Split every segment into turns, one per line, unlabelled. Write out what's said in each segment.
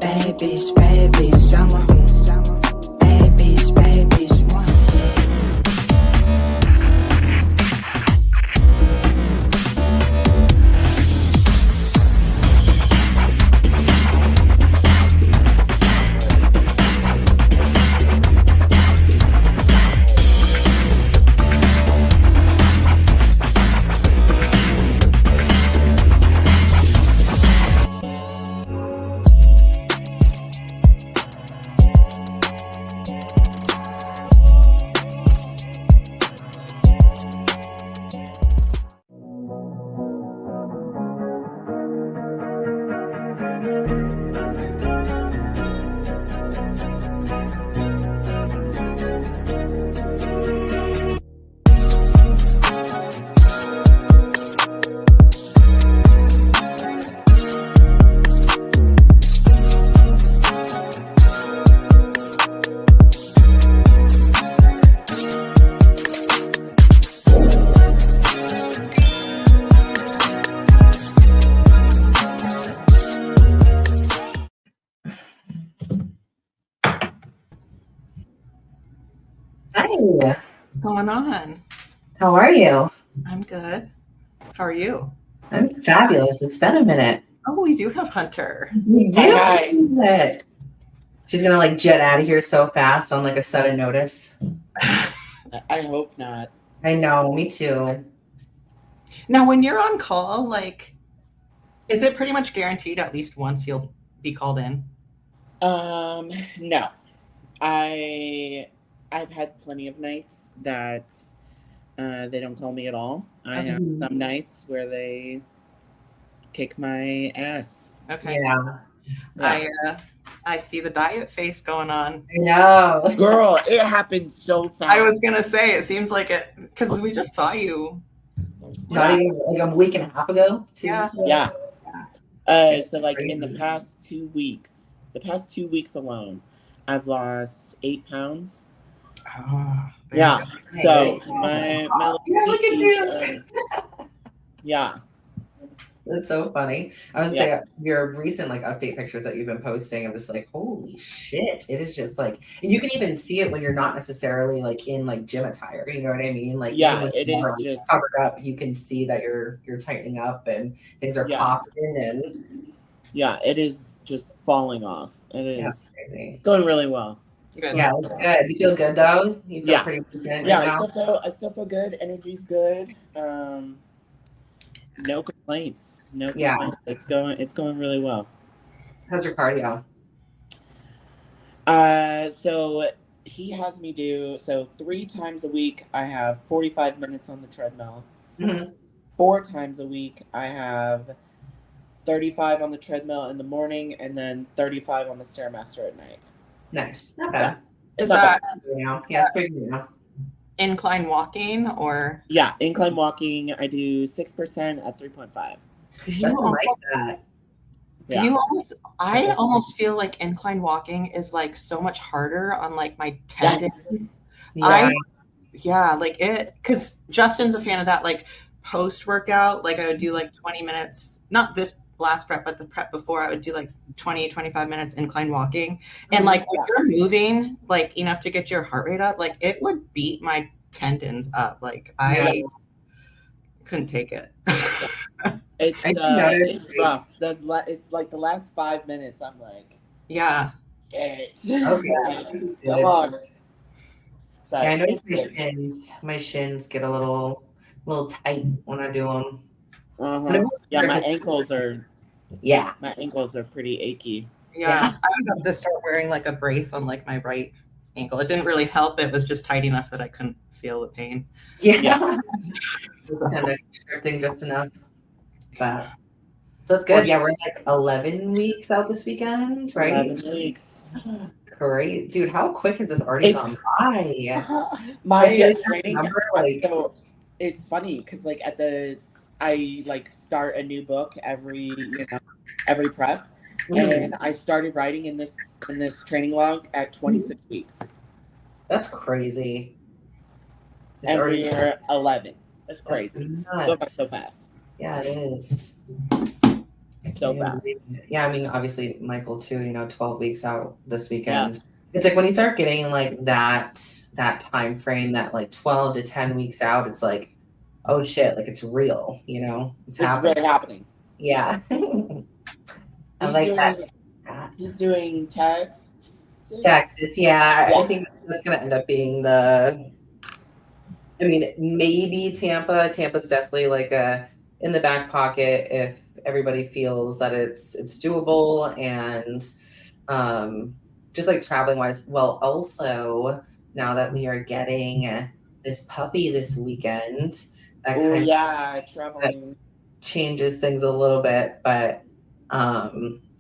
bad bitch, I'm a bad bitch, one.
Hi.
What's going on?
How are you?
I'm good. How are you?
I'm fabulous. It's been a minute.
Oh, we do have Hunter.
We do.
Hi.
She's gonna like jet out of here so fast on like a sudden notice.
I hope not.
I know, me too.
Now, when you're on call, like, is it pretty much guaranteed at least once you'll be called in?
No. I've had plenty of nights that they don't call me at all. I have some nights where they kick my ass.
Okay.
Yeah.
I see the diet face going on.
I know.
Girl, it happened so fast.
I was gonna say it seems like it because we just saw you.
Not even like a week and a half ago. 2 weeks ago.
Yeah. So like in the past 2 weeks, alone, I've lost 8 pounds.
Oh,
yeah. So my
look at you.
Yeah.
That's so funny. I was saying your recent like update pictures that you've been posting. I'm just like, holy shit! It is just like, and you can even see it when you're not necessarily like in like gym attire. You know what I mean? Like
it is
like,
just
covered up. You can see that you're tightening up and things are popping and
it is just falling off. It is
it's
going really well.
Good.
Yeah, it's good. You feel good though? You feel pretty decent right now?
I still feel good. Energy's good. No complaints. It's going really well.
How's your cardio?
So he has me do 3 times a week. I have 45 minutes on the treadmill.
Mm-hmm.
4 times a week, I have 35 on the treadmill in the morning, and then 35 on the Stairmaster at night.
Nice, not bad.
Is that
it's pretty good now.
Incline walking or?
Yeah, incline walking. I do 6% at 3.5.
Justin likes that.
I almost feel like incline walking is like so much harder on like my tendons. Like it, because Justin's a fan of that. Like post workout, like I would do like 20 minutes, not this last prep, but the prep before, I would do like 20-25 minutes incline walking. And like if you're moving like enough to get your heart rate up, like it would beat my tendons up. Like I couldn't take it.
It's rough. It's like the last 5 minutes. I'm like,
okay.
Come on.
I notice my shins get a little tight when I do them.
My ankles are.
Yeah,
my ankles are pretty achy.
I have to start wearing like a brace on like my right ankle. It didn't really help. It was just tight enough that I couldn't feel the pain.
It's kind of restricting just enough. But so it's good. Yeah, we're like 11 weeks out this weekend, right?
11 weeks.
Great, dude. How quick has this already gone by?
My training number, it's funny because like I like start a new book every prep, and I started writing in this training log at 26 weeks.
That's crazy.
And we're 11. That's crazy. It's going by so fast.
Yeah, it is.
So fast.
Yeah, I mean, obviously Michael too, 12 weeks out this weekend. Yeah. It's like when you start getting like that time frame, that like 12 to 10 weeks out, it's like, oh shit, like it's real, it's happening.
Really happening.
Yeah. I like that.
He's doing Texas.
Yeah. I think that's gonna end up being maybe Tampa. Tampa's definitely like in the back pocket if everybody feels that it's doable, and just like traveling wise. Well, also now that we are getting this puppy this weekend, that
traveling
changes things a little bit, but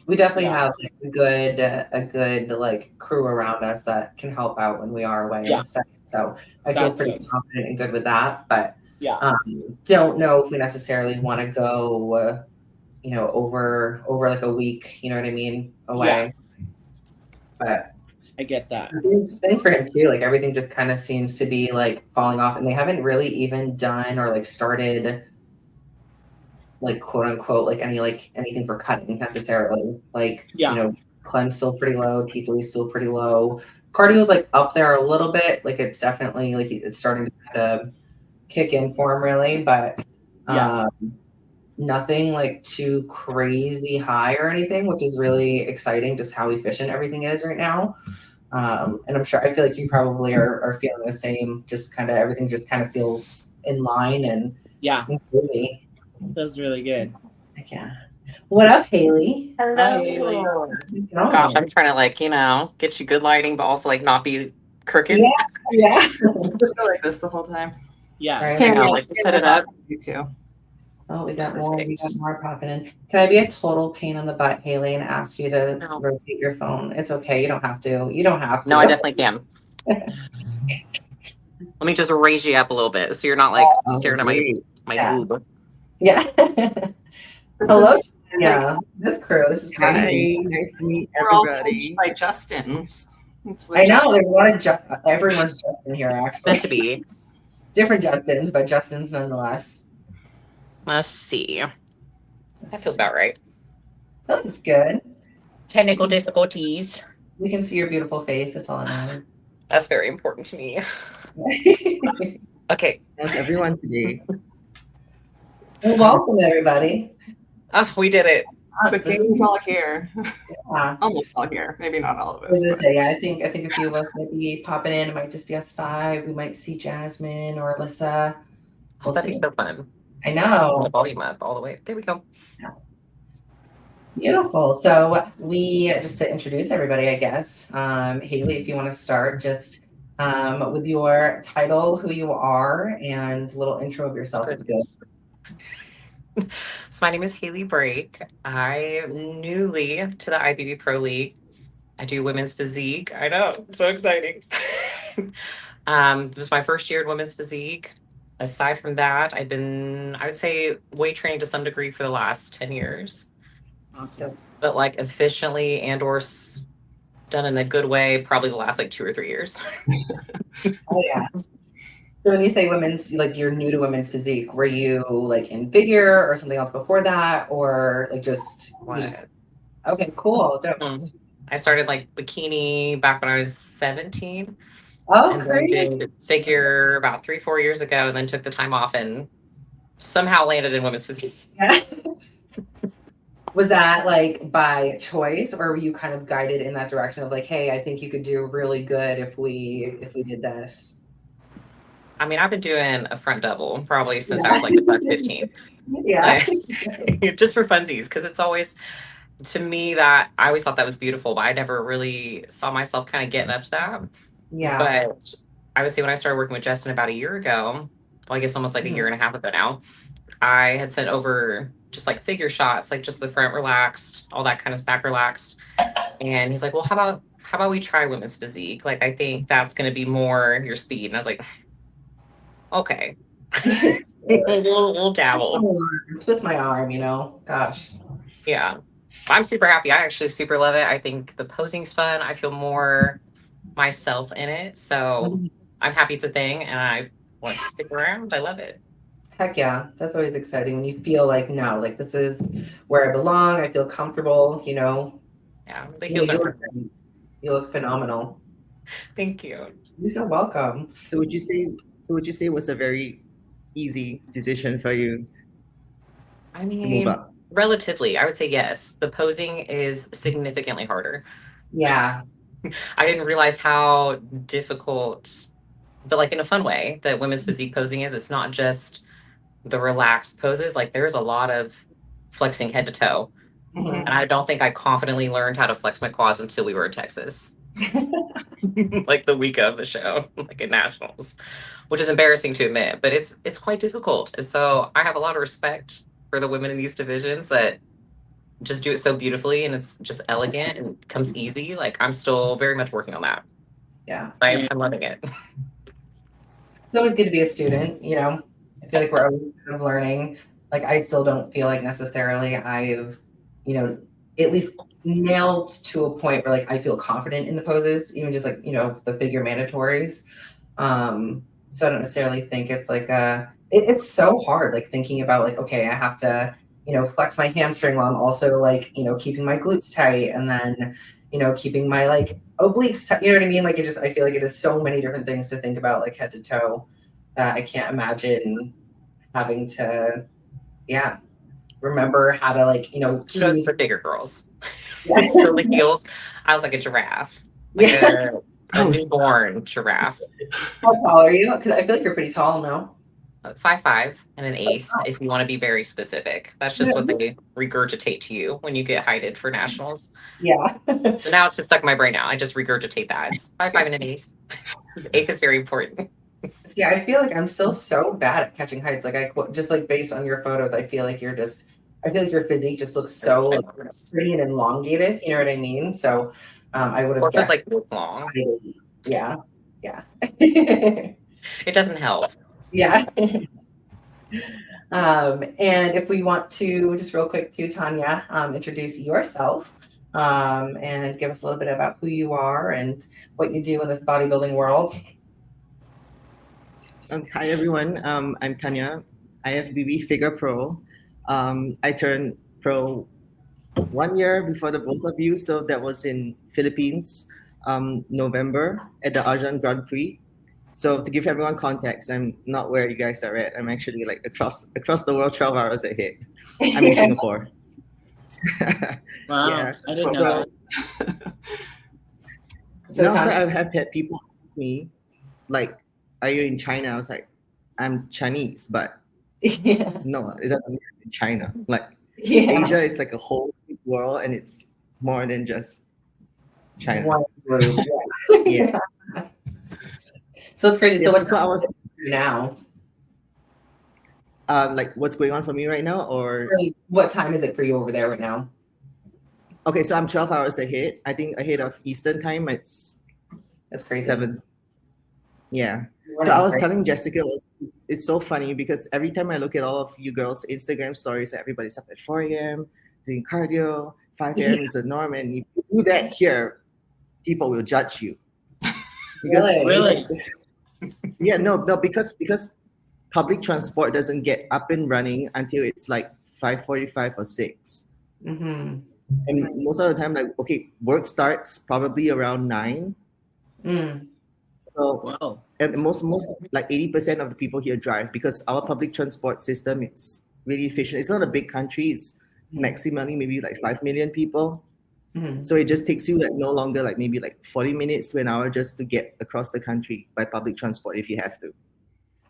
we definitely have a good like crew around us that can help out when we are away and stuff. So I feel pretty confident and good with that, but don't know if we necessarily want to go, over like a week, you know what I mean, away. But
I get that.
Thanks for him too. Like everything just kind of seems to be like falling off, and they haven't really even done or like started like quote unquote like anything for cutting necessarily. Like Clem's still pretty low, T3 is still pretty low. Cardio's like up there a little bit. Like it's definitely like it's starting to kind of kick in for him really, but nothing like too crazy high or anything, which is really exciting, just how efficient everything is right now. And I feel like you probably are feeling the same, just kind of everything just kind of feels in line and groovy.
Feels really good.
Yeah. What up, Haley?
Hello.
Hi, Haley.
Gosh, I'm trying to like, get you good lighting, but also like not be crooked.
Yeah.
Just go like this the whole time.
Yeah.
Right.
Tanya,
like set it up.
You too.
Oh, we got more popping in. Can I be a total pain in the butt, Haley, and ask you to rotate your phone? It's okay. You don't have to.
No, I definitely can. Let me just raise you up a little bit so you're not like staring at my boob.
Yeah. Hello, Tanya. This crew. This is crazy.
Hi.
Nice to meet
We're all
everybody.
by Justin's.
I know. There's a lot of everyone's Justin here, actually.
Meant to be.
Different Justins, but Justins nonetheless.
Let's see. That feels about right.
That looks good.
Technical difficulties.
We can see your beautiful face. That's all that matters.
That's very important to me. Okay.
That's everyone to be. Well, welcome, everybody.
We did it.
The gang's all here.
Yeah.
Almost all here. Maybe not all of us.
I was gonna say, I think a few of us might be popping in. It might just be us 5. We might see Jasmine or Alyssa.
That'd be so fun.
I know.
Volume up all the way. There we go.
Yeah. Beautiful. So we just to introduce everybody, I guess. Haley, if you want to start just with your title, who you are, and a little intro of yourself.
So my name is Haley Brake. I'm newly to the IFBB Pro League. I do women's physique. I know, so exciting. It was my first year in women's physique. Aside from that, I've been, I would say, weight training to some degree for the last 10 years.
Awesome.
But like efficiently and or done in a good way, probably the last like 2 or 3 years.
Oh yeah. So when you say women's, like you're new to women's physique, were you like in figure or something else before that, or like just okay, cool.
I started like bikini back when I was 17.
Oh,
and
great.
then did figure about 3-4 years ago, and then took the time off and somehow landed in women's physique.
Yeah. Was that like by choice, or were you kind of guided in that direction of like, hey, I think you could do really good if we did this?
I mean, I've been doing a front double probably since I was like about 15.
Yeah.
Just for funsies, because it's always, to me, that I always thought that was beautiful, but I never really saw myself kind of getting up to that.
Yeah.
But I would say when I started working with Justin about a year ago, well, I guess almost like a year and a half ago now, I had sent over just like figure shots, like just the front relaxed, all that kind of back relaxed. And he's like, well, how about we try women's physique? Like, I think that's going to be more your speed. And I was like, okay, we'll dabble.
It's with my arm, gosh.
Yeah. I'm super happy. I actually super love it. I think the posing's fun. I feel more myself in it. So I'm happy it's a thing and I want to stick around. I love it.
Heck yeah, that's always exciting when you feel like, no, like this is where I belong. I feel comfortable, you know.
Yeah, they
You
feel
know,
so for me.
you look phenomenal.
Thank you.
You're so welcome.
So would you say? So would you say it was a very easy decision for you
I
to move
mean,
up?
relatively, I would say yes. The posing is significantly harder.
Yeah.
I didn't realize how difficult, but like in a fun way, that women's physique posing is. It's not just the relaxed poses. Like there's a lot of flexing head to toe.
Mhm.
And I don't think I confidently learned how to flex my quads until we were in Texas. Like the week of the show, like at nationals, which is embarrassing to admit, but it's quite difficult. And so I have a lot of respect for the women in these divisions that just do it so beautifully and it's just elegant and comes easy. Like I'm still very much working on that.
Yeah.
I'm loving it.
It's always good to be a student, you know. I feel like we're always kind of learning. Like I still don't feel like necessarily I've, you know, at least nailed to a point where like I feel confident in the poses, even just like, you know, the figure mandatories. So I don't necessarily think it's like it's so hard, like thinking about like, okay, I have to, you know, flex my hamstring while I'm also like, you know, keeping my glutes tight and then, you know, keeping my like obliques tight, you know what I mean? Like it just, I feel like it is so many different things to think about, like head to toe, that I can't imagine having to, yeah, remember how to like, you know,
Those the bigger girls.
Yeah.
So the heels, I look like a giraffe. Like
Yeah.
a newborn giraffe.
How tall are you? Because I feel like you're pretty tall now.
5'5" and an eighth, if you want to be very specific. That's just what they regurgitate to you when you get heighted for nationals.
Yeah.
So now it's just stuck in my brain now. I just regurgitate that. It's 5'5" and an eighth. Eighth is very important.
See, I feel like I'm still so bad at catching heights. Like I just like based on your photos, I feel like you're just, I feel like your physique just looks so like, pretty and elongated. You know what I mean? So I would have
Of course, it's
guessed.
like this long.
Yeah. Yeah.
It doesn't help.
Yeah. And if we want to just real quick to Tanya, introduce yourself and give us a little bit about who you are and what you do in this bodybuilding world.
Hi everyone. I'm Tanya, IFBB Figure Pro. I turned pro 1 year before the both of you, so that was in Philippines, November at the Arjan Grand Prix. So to give everyone context, I'm not where you guys are at. I'm actually like across the world, 12 hours ahead. I'm in Singapore.
Wow,
Yeah.
I didn't know that.
So
now,
Tanya,
I've had people ask me, like, are you in China? I was like, I'm Chinese, but
yeah.
no, it doesn't mean I'm in China. Like,
Yeah.
Asia is like a whole big world, and it's more than just China.
One group.
Yeah.
So it's crazy.
Yes,
So what's
so I was
now?
like, what's going on for me right now, or
Really, what time is it for you over there right now?
okay, so I'm 12 hours ahead. I think ahead of Eastern time. It's
That's crazy.
7. Yeah.
What
So I
is
was
crazy?
telling Jessica, it's so funny because every time I look at all of you girls' Instagram stories, everybody's up at 4 a.m. doing cardio. 5 a.m. is the norm, and if you do that here, people will judge you. Because
Really?
yeah, no, because public transport doesn't get up and running until it's like 5:45 or 6.
Mm-hmm.
And most of the time, like, okay, work starts probably around 9.
Mm.
So
Wow.
and most like 80% of the people here drive because our public transport system, it's really efficient. It's not a big country. It's maximally maybe like 5 million people.
Mm-hmm.
So it just takes you like no longer like maybe like 40 minutes to an hour just to get across the country by public transport if you have to.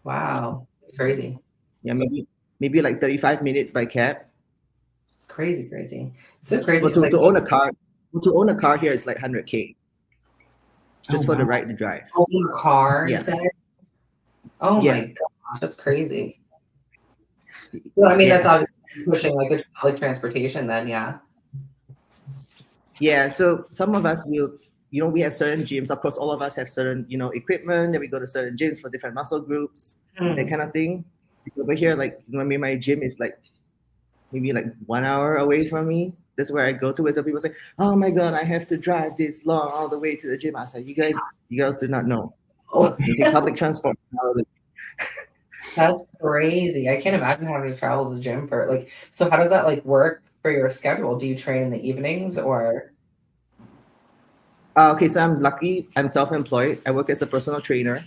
Wow, it's crazy.
Yeah, maybe like 35 minutes by cab.
Crazy. So crazy.
But
It's like,
to own a car here is like 100K just for the right to drive.
own a car, you
Yeah.
said? Oh
Yeah.
my gosh, that's crazy. Well, I mean,
Yeah.
that's obviously pushing like the public transportation then, yeah.
Yeah, so some of us will, we have certain gyms. Of course, all of us have certain, equipment that we go to certain gyms for different muscle groups, that kind of thing. Over here, like, maybe my gym is like maybe like 1 hour away from me. That's where I go to. And so people say, "Oh my God, I have to drive this long all the way to the gym." I was like, you girls do not know.
Oh,
You take public transport.
That's crazy. I can't imagine having to travel to the gym for like. So how does that like work for your schedule? Do you train in the evenings or?
Okay, so I'm lucky. I'm self-employed. I work as a personal trainer.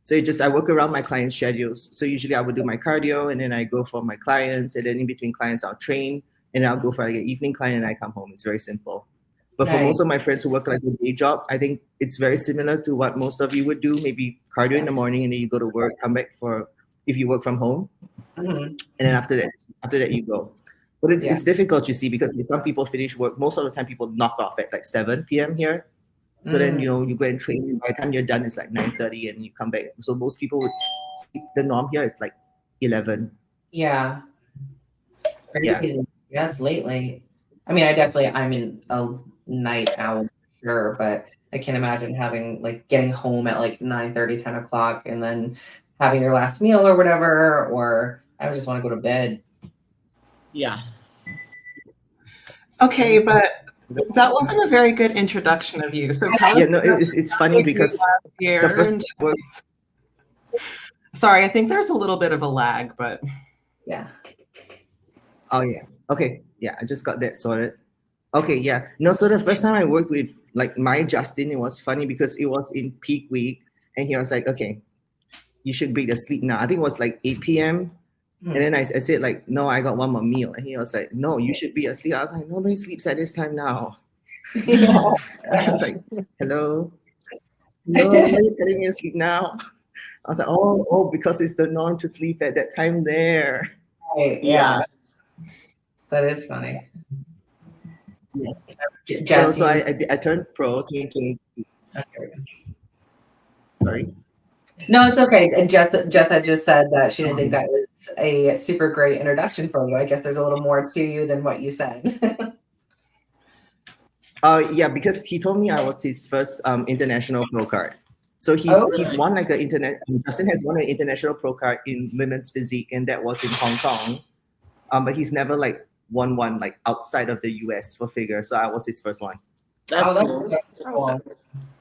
So I work around my clients' schedules. So usually I would do my cardio and then I go for my clients, and then in between clients I'll train, and I'll go for like an evening client and I come home. It's very simple. But for
Nice.
most of my friends who work like a day job, I think it's very similar to what most of you would do. Maybe cardio in the morning and then you go to work, come back for if you work from home,
Mhm.
and then after that you go. But it's,
Yeah.
it's difficult, you see, because some people finish work. Most of the time, people knock off at like 7 p.m. here. So then, you go and train. By the time you're done, it's like 9:30 and you come back. So most people would sleep. The norm here, it's like 11.
Yeah.
Yeah.
Crazy. Yeah, it's late. I mean, I'm in a night owl for sure, but I can't imagine having like getting home at like 9:30, 10 o'clock and then having your last meal or whatever, or I would just want to go to bed.
Yeah.
Okay, but that wasn't a very good introduction of you. So tell us.
Yeah, no, it's funny because the first work,
sorry, I think there's a little bit of a lag, but
Yeah.
oh yeah. Okay. Yeah, I just got that sorted. Okay, yeah. No, so the first time I worked with like my Justin, it was funny because it was in peak week and he was like, okay, you should break the sleep now. I think it was like 8 p.m. And then I said like, no, I got one more meal. And he was like, no, you should be asleep. I was like, nobody sleeps at this time now. I was like, hello? No, why are you telling me to sleep now? I was like, oh, because it's the norm to sleep at that time there.
Right, yeah. That is funny.
Yes. So I turned pro 2020. Sorry.
No, it's okay. And Jess had just said that she didn't think that was a super great introduction for you. I guess there's a little more to you than what you said.
Yeah, because he told me I was his first international pro card. So he's won like an Justin has won an international pro card in women's physique, and that was in Hong Kong. But he's never like won one like outside of the US for figure. So I was his first one.
That's cool. Awesome.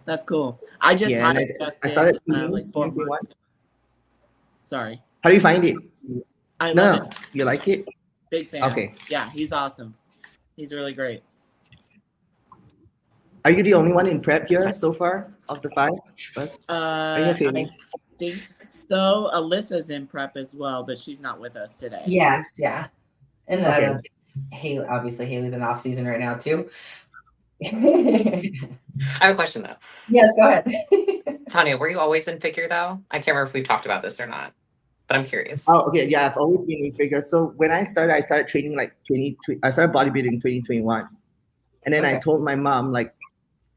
That's cool. I just
I started
like 4 months. Sorry.
How do you find it?
I love it.
You like it?
Big fan.
Okay.
Yeah, he's awesome. He's really great.
Are you the only one in prep here so far of the 5?
I think so. Alyssa's in prep as well, but she's not with us today.
Yes, yeah. And then Haley's in off season right now too.
I have a question though.
Yes, go ahead.
Tanya, were you always in figure though? I can't remember if we've talked about this or not, but I'm curious.
Oh, okay. Yeah, I've always been in figure. So when I started training like I started bodybuilding in 2021. And then I told my mom, like,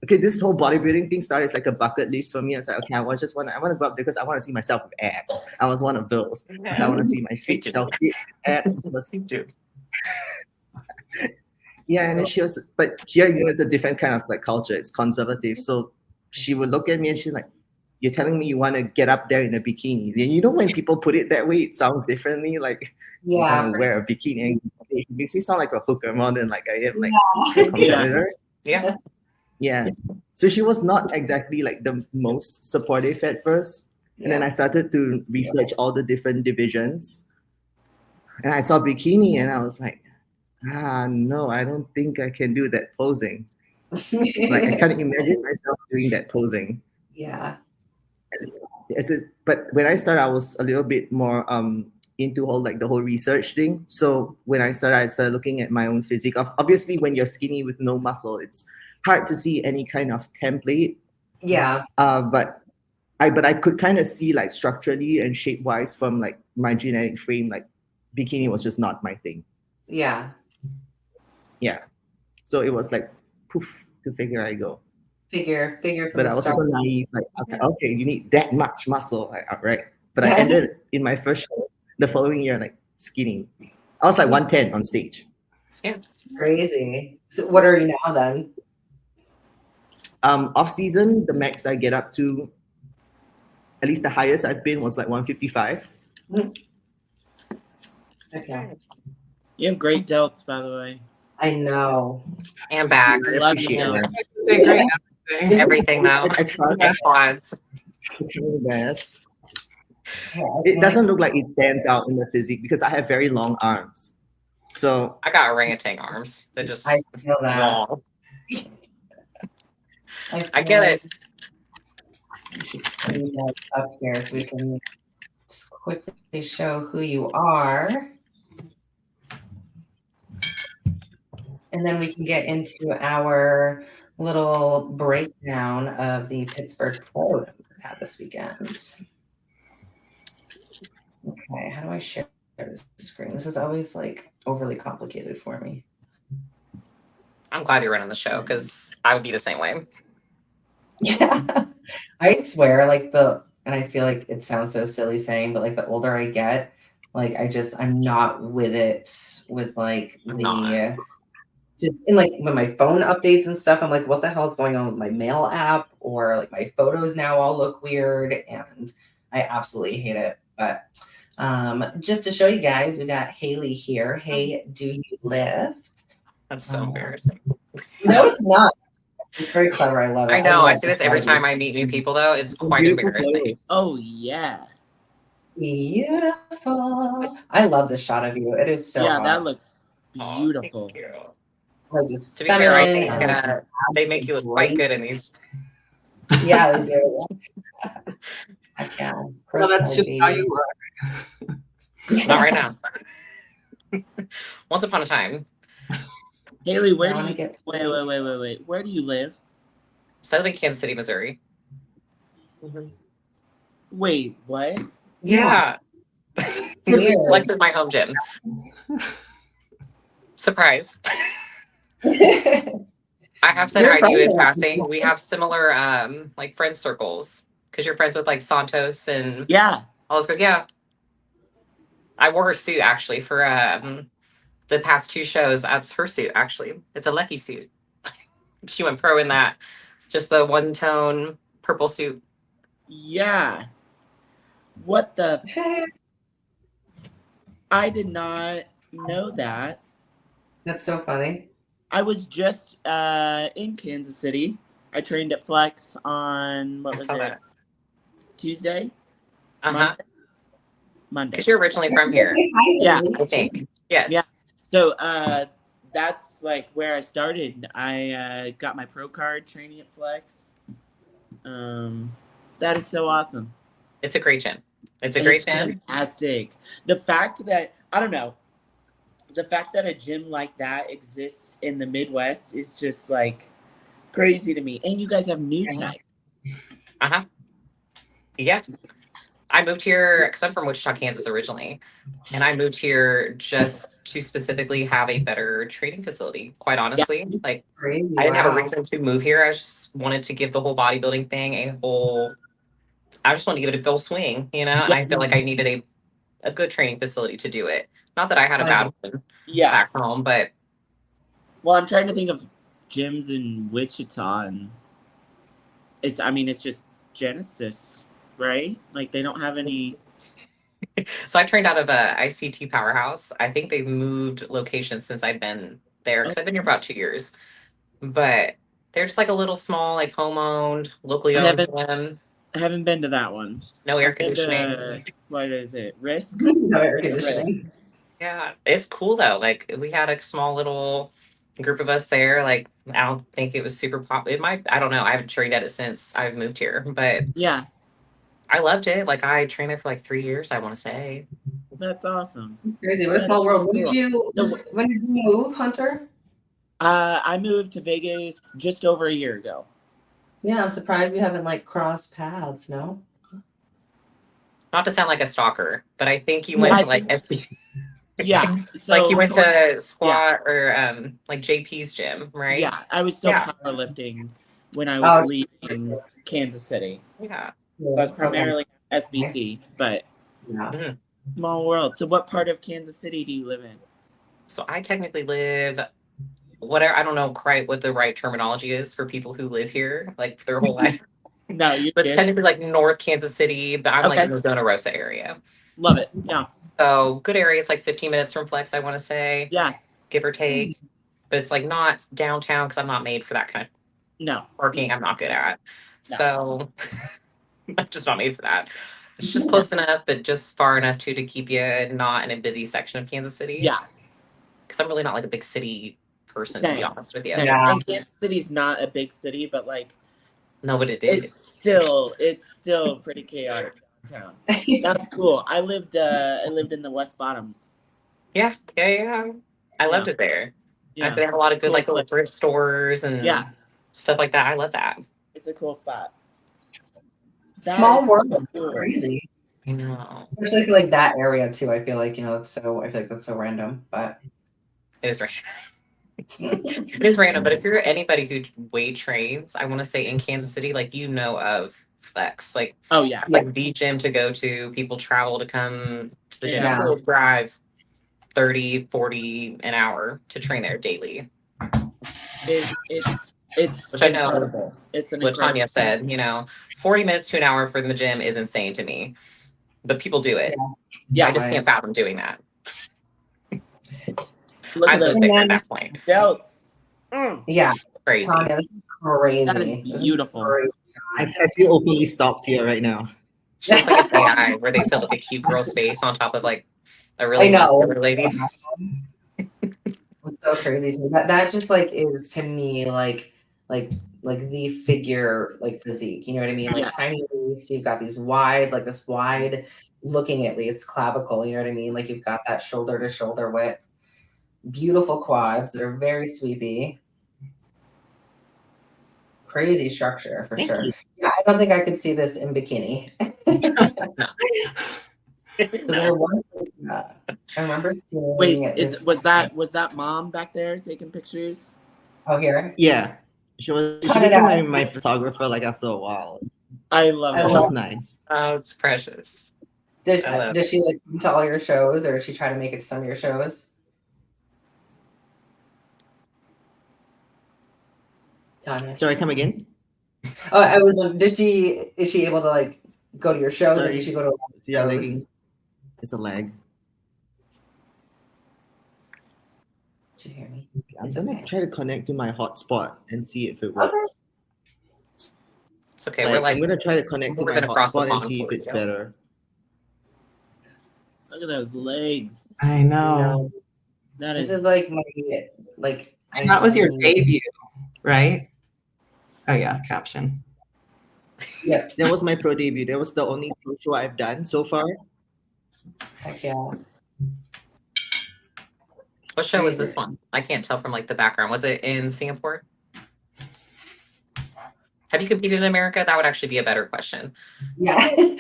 okay, this whole bodybuilding thing started as like a bucket list for me. I was like, okay, I want to go up there because I want to see myself with abs. I was one of those. I want to see my fit self with abs. Yeah, and then she was, but here, it's a different kind of like culture. It's conservative. So she would look at me and she's like, you're telling me you want to get up there in a bikini. And when people put it that way, it sounds differently. Like, you want to wear a bikini. And it makes me sound like a hooker more than like I am like a competitor.
Yeah.
Yeah. So she was not exactly like the most supportive at first. And then I started to research all the different divisions. And I saw bikini and I was like, no, I don't think I can do that posing. Like I can't imagine myself doing that posing.
Yeah.
But when I started, I was a little bit more into the whole research thing. So when I started looking at my own physique. Obviously, when you're skinny with no muscle, it's hard to see any kind of template.
Yeah.
But I could kind of see like structurally and shape wise from like my genetic frame, like bikini was just not my thing.
Yeah.
Yeah. So it was like poof to figure I go.
Figure.
But I was also naive. Like I was like, okay, you need that much muscle. Like, all right. But I ended in my first show the following year like skinny. I was like 110 on stage.
Yeah.
Crazy. So what are you now then?
Off season, the max I get up to, at least the highest I've been was like 155.
Okay.
You have great delts, by the way.
I know.
And back.
I love you.
Everything though.
I tried
And quads.
my best. It doesn't look like it stands out in the physique because I have very long arms. So
I got orangutan arms. They're just
I feel that.
long. I
feel
get
like
it.
we should put that up here so we can just quickly show who you are. And then we can get into our little breakdown of the Pittsburgh Pro that we just had this weekend. Okay, how do I share this screen? This is always like overly complicated for me.
I'm glad you're running the show because I would be the same way.
Yeah, I swear, like and I feel like it sounds so silly saying, but like the older I get, like I'm not with it with like just in like when my phone updates and stuff, I'm like, what the hell is going on with my mail app? Or like my photos now all look weird, and I absolutely hate it. But just to show you guys, we got Haley here. Hey, do you lift?
That's so embarrassing.
No, it's not. It's very clever. I love it.
I know. I
love
see this every time I meet new people, though. It's quite embarrassing.
photos.
Oh yeah.
Beautiful. I love this shot of you. It is so hot.
That looks
Oh,
beautiful.
thank you.
Like just
To be fair, I
feminine
think
and
they make you look quite good in these.
Yeah, they do. I can.
Well, that's just how you look.
Not right now. Once upon a time.
Haley, where
I
do you wait. Where do you live?
Southern Kansas City, Missouri.
Wait, what?
Yeah. Flex is my home gym. Surprise. I have said hi to you in passing. We have similar like friend circles because you're friends with like Santos and all those good. Yeah. I wore her suit actually for the past 2 shows. That's her suit actually. It's a Lucky suit. She went pro in that. Just the one tone purple suit.
Yeah. What the? I did not know that.
That's so funny.
I was just in Kansas City. I trained at Flex on Tuesday? Monday.
Because you're originally from here.
Yeah.
I think. Yes.
Yeah. So that's like where I started. I got my pro card training at Flex. That is so awesome.
It's a great gym. It's a great gym.
Fantastic. The fact that the fact that a gym like that exists in the Midwest is just like crazy to me. And you guys have new tech.
Yeah. I moved here because I'm from Wichita, Kansas originally. And I moved here just to specifically have a better training facility, quite honestly. Yeah. Like,
crazy.
I didn't have a reason to move here. I just wanted to give the whole bodybuilding thing I just wanted to give it a full swing, you know? And I feel like I needed a good training facility to do it. Not that I had a bad one back home, but...
Well, I'm trying to think of gyms in Wichita, and it's just Genesis, right? Like, they don't have any...
So I trained out of a ICT Powerhouse. I think they've moved locations since I've been there, because I've been here for about 2 years. But they're just like a little small, like home-owned, locally owned gym.
I haven't been to that one.
No air conditioning.
What is it? Risk?
No air conditioning.
Yeah, it's cool though. Like we had a small little group of us there. Like I don't think it was super popular. I don't know. I haven't trained at it since I've moved here, but
yeah,
I loved it. Like I trained there for like 3 years. I want to say.
That's awesome.
Crazy. What a small world. When did you move, Hunter?
I moved to Vegas just over a year ago.
Yeah, I'm surprised we haven't like crossed paths. No.
Not to sound like a stalker, but I think you went to like SB.
Yeah,
so, like you went to squat or like JP's gym, right?
Yeah, I was still powerlifting when I was leaving Kansas City.
Yeah,
so I was primarily SBC, but small world. So, what part of Kansas City do you live in?
So I technically live. Whatever, I don't know quite what the right terminology is for people who live here, like their whole life.
No,
but it's technically like North Kansas City, but I'm like in the Zona Rosa area.
Love it. Yeah.
So good area. It's like 15 minutes from Flex, I want to say.
Yeah.
Give or take. But it's like not downtown because I'm not made for that kind of parking. I'm not good at. No. So I'm just not made for that. It's just close enough, but just far enough too to keep you not in a busy section of Kansas City.
Yeah.
Because I'm really not like a big city person, to be
Same.
honest with you.
Yeah.
And Kansas City's not a big city, but like
No, but it
it's
is.
still pretty chaotic downtown. That's cool. I lived in the West Bottoms.
Yeah. I loved it there.
Yeah.
I said they have a lot of good
Cool
like little
place.
thrift stores and stuff like that. I love that.
It's a cool spot.
Small
is
world.
so cool.
Crazy.
I know.
Especially for, like that area too. I feel like, you know, I feel like that's so random. But
It is random. It is random, but if you're anybody who weight trains, I want to say in Kansas City, like you know of Flex. Like
Oh yeah.
it's like the gym to go to. People travel to come to the gym.
Yeah.
People drive 30, 40 an hour to train there daily.
It's
Which I know
incredible. It's an
what
incredible
Tanya said, you know, 40 minutes to an hour for the gym is insane to me. But people do it.
Yeah.
I just can't fathom doing that.
Look
I
at
live
the
there at that point.
belts.
yeah,
Crazy.
Tanya, this is crazy.
That is
This
beautiful.
crazy.
I feel openly stalked here right now.
Just like it's AI, where they filled up a cute girl's face on top of like a really
I know.
muscular lady.
It's so crazy to me. That just like is to me like the figure like physique. You know what I mean? Like
Yeah.
tiny waist, you've got these wide, like this wide looking at least clavicle, you know what I mean? Like you've got that shoulder to shoulder width, beautiful quads that are very sweepy. Crazy structure for sure. Yeah, I don't think I could see this in bikini.
No.
So there was I remember seeing
Wait,
this.
was that mom back there taking pictures?
Oh, here.
Yeah. She
Cut it
became
out.
my photographer like after a while.
I love
I
That
it.
love-
was nice.
Oh, it's precious.
Does
I love
she like come to all your shows, or does she try to make it to some of your shows? Tanya.
Sorry, come again?
Oh, I was. Is she able to like go to your shows? Like,
Sorry.
does she go to?
Yeah,
shows?
lagging. It's a lag.
Did you hear me?
I'm
It's
gonna
okay.
try to connect to my hotspot and see if it works.
It's okay. We're like
I'm gonna try to connect to
we're
my
gonna cross the
hotspot and
pond
see if
for
it's
you.
better.
Look at those legs.
I know.
That
This
is
is like my like.
That was your debut, right? Oh yeah, caption.
Yeah.
That was my pro debut. That was the only pro show I've done so far.
Heck yeah.
What show was this one? I can't tell from like the background. Was it in Singapore? Have you competed in America? That would actually be a better question.
Yeah. I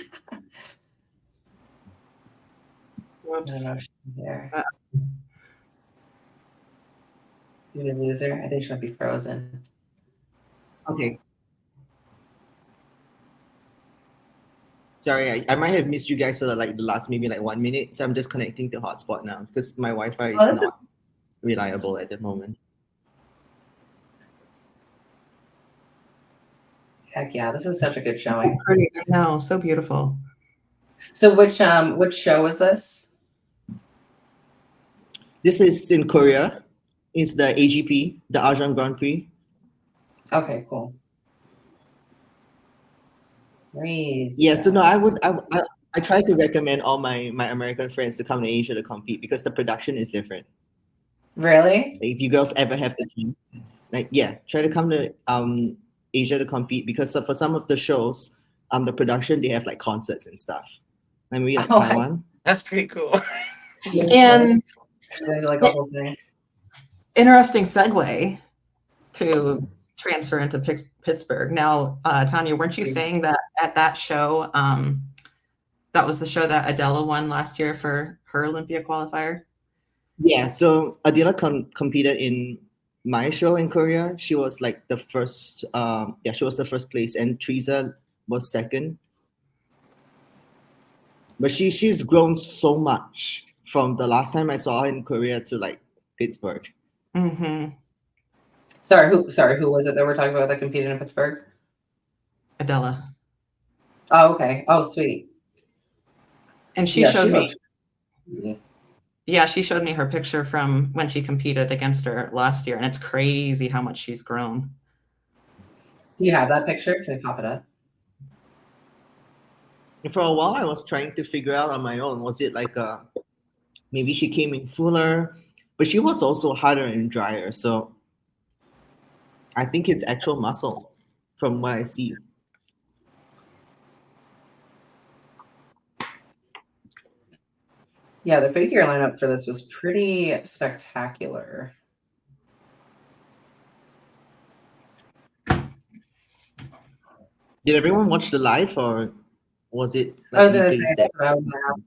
Whoops.
don't know if she's there. Did we lose her? I think she might be frozen.
Okay. Sorry, I might have missed you guys for the last maybe 1 minute. So I'm just connecting to hotspot now because my Wi-Fi is
Oh,
not reliable at the moment.
Heck yeah, this is such a good showing.
Pretty, I know, so beautiful.
So which show is this?
This is in Korea. It's the AGP, the Asian Grand Prix.
Okay, cool. Crazy.
Yeah, so no, I try to recommend all my American friends to come to Asia to compete because the production is different.
Really?
Like, if you girls ever have the chance, try to come to Asia to compete because for some of the shows, the production they have like concerts and stuff. And we like Taiwan.
That's pretty cool.
And
like a whole thing.
interesting segue to transfer into Pittsburgh. Now, Tanya, weren't you saying that at that show, that was the show that Adela won last year for her Olympia qualifier?
Yeah, so Adela competed in my show in Korea. She was like the first. She was the first place, and Teresa was second. But she's grown so much from the last time I saw her in Korea to like Pittsburgh.
Mm-hmm.
Sorry, who was it that we're talking about that competed in Pittsburgh?
Adela.
Oh, okay. Oh, sweet.
And she showed me.
looked-
Yeah, she showed me her picture from when she competed against her last year, and it's crazy how much she's grown.
Do you have that picture? Can we pop it up?
For a while, I was trying to figure out on my own. Was it like maybe she came in fuller, but she was also harder and drier. So I think it's actual muscle from what I see.
Yeah, the figure lineup for this was pretty spectacular.
Did everyone watch the live, or was it
I was
like
gonna
replays
say
that?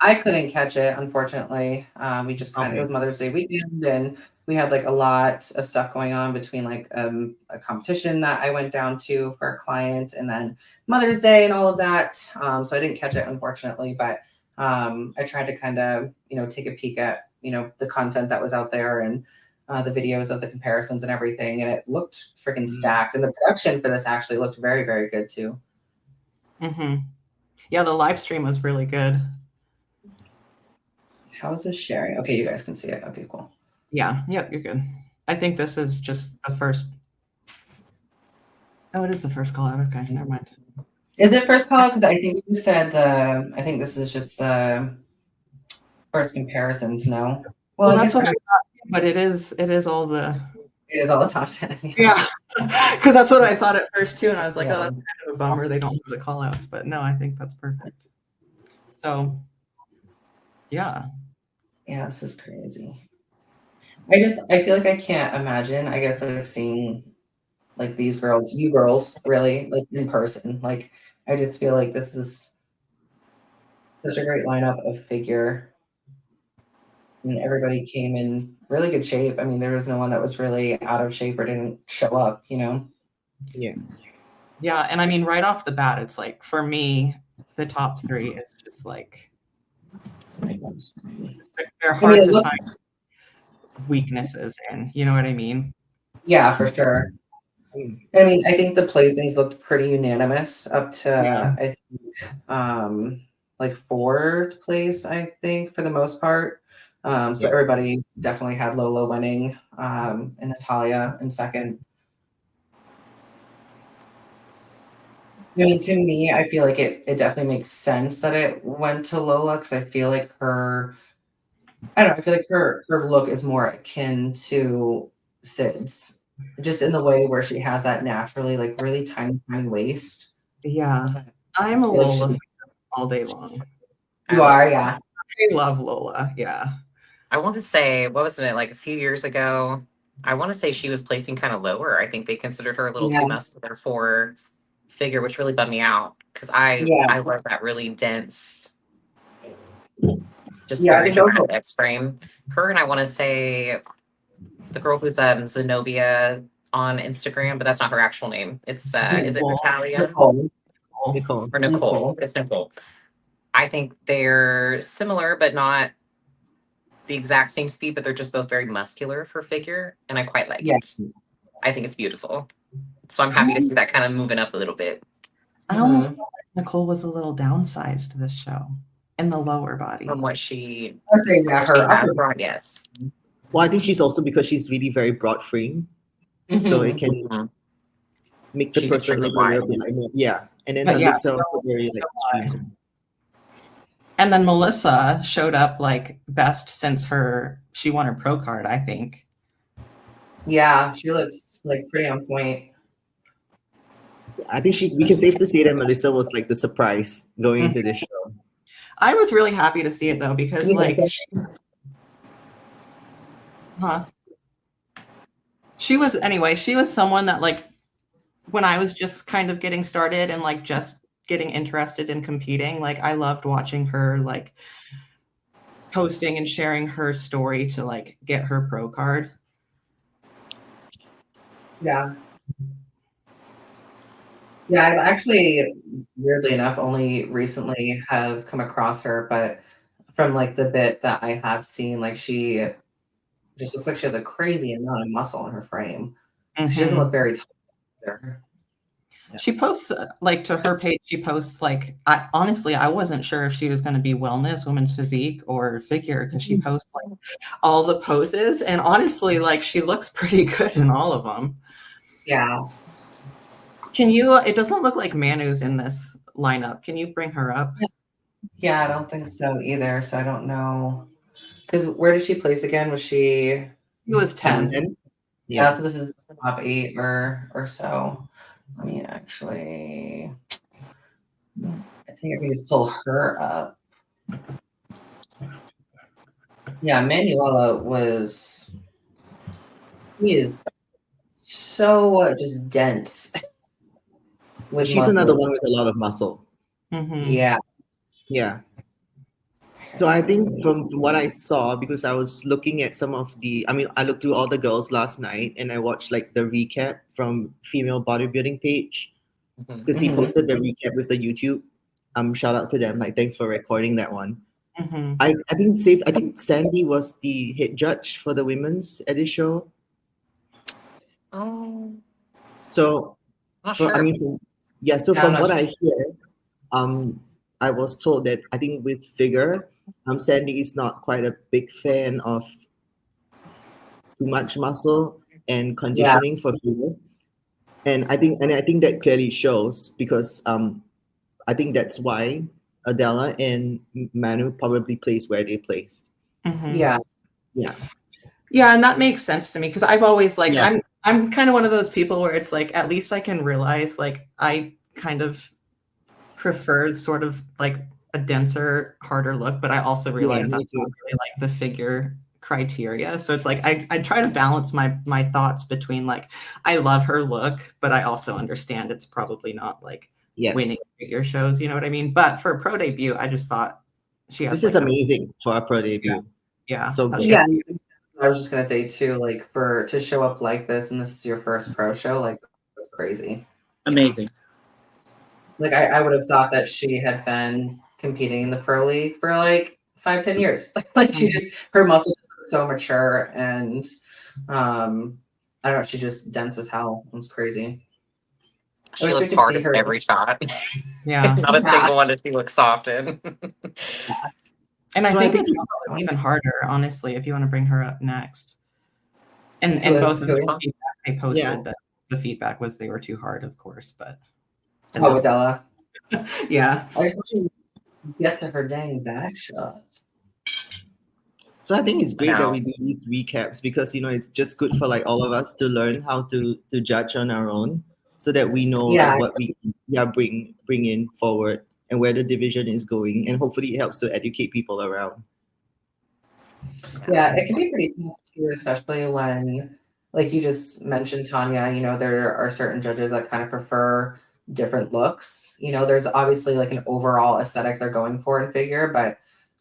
I couldn't catch it, unfortunately. We just kind of, it was Mother's Day weekend, and we had like a lot of stuff going on between like a competition that I went down to for a client, and then Mother's Day and all of that. So I didn't catch it, unfortunately, but I tried to kind of, take a peek at, the content that was out there and the videos of the comparisons and everything, and it looked freaking stacked. And the production for this actually looked very, very good too.
Mm-hmm. Yeah, the live stream was really good.
How is this sharing? Okay, you guys can see it. Okay, cool.
Yeah, yep, you're good. I think this is just the first. Oh, it is the first call out. Okay, never mind.
Is it first call? Because I think you said I think this is just the first comparisons. No.
Well, that's what I thought, but it is all the.
It is all the top 10.
Yeah, because that's what I thought at first too, and I was like, oh, that's kind of a bummer. They don't have the call outs, but no, I think that's perfect. So, yeah.
Yeah, this is crazy. I feel like I can't imagine, I guess, like seeing like these girls, you girls, really, like in person. Like, I just feel like this is such a great lineup of figure. And everybody came in really good shape. I mean, there was no one that was really out of shape or didn't show up,
Yeah.
Yeah, and I mean, right off the bat, it's like, for me, the top three is just like, they're hard to find weaknesses in, you know what I mean?
Yeah, for sure. I mean, I think the placings looked pretty unanimous up to I think like fourth place, I think, for the most part. So everybody definitely had Lola winning, and Natalia in second. I mean, to me, I feel like it definitely makes sense that it went to Lola, because I feel like her look is more akin to Sid's, just in the way where she has that naturally like really tiny waist.
Yeah, I'm a Lola all day long.
You are, yeah.
I love Lola, yeah.
I want to say, what was it, like a few years ago? I want to say she was placing kind of lower. I think they considered her a little too muscular for figure, which really bummed me out, because I love that really dense, just very dramatic X frame. Her, and I want to say the girl who's Zenobia on Instagram, but that's not her actual name. It's is it Natalia?
Nicole.
Or Nicole. It's Nicole. I think they're similar, but not the exact same speed, but they're just both very muscular for figure, and I quite like it. I think it's beautiful. So I'm happy to see that kind of moving up a little bit.
I almost felt like Nicole was a little downsized this show in the lower body.
From what she,
I'd say, her upper
body, yes.
Well, I think she's also, because she's really very broad frame, so it can make the person look a little bit like more. Yeah, and then her lips are also very like streaming.
And then Melissa showed up like best since she won her pro card, I think.
Yeah, she looks like pretty on point.
I think we can safe to say that Melissa was like the surprise going into this show.
I was really happy to see it though, because she was someone that, like, when I was just kind of getting started and like just getting interested in competing, like I loved watching her like posting and sharing her story to like get her pro card.
Yeah, I've actually, weirdly enough, only recently have come across her, but from like the bit that I have seen, like she just looks like she has a crazy amount of muscle in her frame. She doesn't look very tall either.
She posts like to her page. She posts like, honestly, I wasn't sure if she was going to be wellness, women's physique, or figure, because she posts like all the poses, and honestly, like she looks pretty good in all of them.
Yeah.
It doesn't look like Manu's in this line up. Can you bring her up?
Yeah, I don't think so either. So I don't know. Because where did she place again? Was she?
It was 10.
Yeah.
Yeah.
So this is top 8 or so. Let me actually. I think I can just pull her up. Yeah, Manuela was. He is so just dense. With
She's
muscle.
another one with a lot of muscle.
Mhm.
Yeah.
Yeah. So I think from what I saw, because I was looking at some of I looked through all the girls last night and I watched like the recap from female bodybuilding page because he
Mhm.
posted the recap with the YouTube. Shout out to them. Like, thanks for recording that one.
Mhm.
I think Sandy was the head judge for the women's at this show.
Oh,
So
I'm not
so
sure.
so
Yeah, I'm
from
not
what
sure.
I hear, I was told that I think with figure, Sandy is not quite a big fan of too much muscle and conditioning for figure, and I think that clearly shows because I think that's why Adela and Manu probably placed where they placed.
Mhm.
Yeah.
Yeah.
Yeah, and that makes sense to me because I've always like
Yeah.
I'm kind of one of those people where it's like at least I can realize like I kind of prefer sort of like a denser, harder look, but I also realize
me
that's
too.
not really like the figure criteria. So it's like I try to balance my thoughts between like I love her look, but I also understand it's probably not like
Yeah.
winning figure shows, you know what I mean? But for a pro debut, I just thought she has
This is
like
amazing for a pro debut.
yeah.
So
that's
good.
Yeah. I was just gonna say too, like to show up like this and this is your first pro show, like that's crazy.
Amazing.
Like I would have thought that she had been competing in the pro league for like 5-10 years. Like she just her muscles are so mature and I don't know, she just dense as hell. It's crazy.
She
wish we
looks
could
hard
see
in
her.
every shot.
Yeah.
Not a
Yeah.
single one that she looks soft in.
And I
So
think
I think
it's even harder, honestly, if you want to bring her up next. And
Who is-
both of the
who?
feedback they posted
Yeah.
that the feedback was they were too hard, of course, but
Oh, with Ella.
yeah.
I just want to get to her dang back shots.
So I think it's great that
Wow.
we do these recaps because it's just good for like all of us to learn how to judge on our own, so that we know
Yeah.
like what we bring in forward and where the division is going, and hopefully it helps to educate people around.
Yeah, it can be pretty tough too, especially when, like you just mentioned, Tanya, there are certain judges that kind of prefer different looks. There's obviously like an overall aesthetic they're going for in figure, but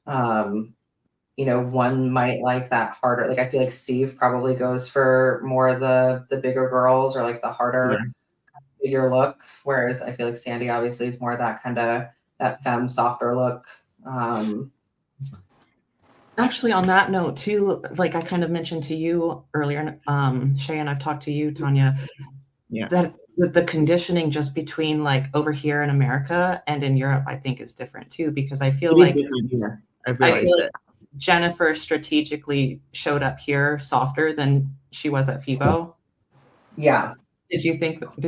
one might like that harder. Like I feel like Steve probably goes for more of the bigger girls or like the harder figure look, whereas I feel like Sandy obviously is more of that kind of that femme softer look.
Actually, on that note too, like I kind of mentioned to you earlier, Shay, and I've talked to you, Tanya, that the conditioning just between like over here in America and in Europe, I think is different too, because I feel like
I've realized that.
Jennifer strategically showed up here softer than she was at FIBO.
Yeah.
Did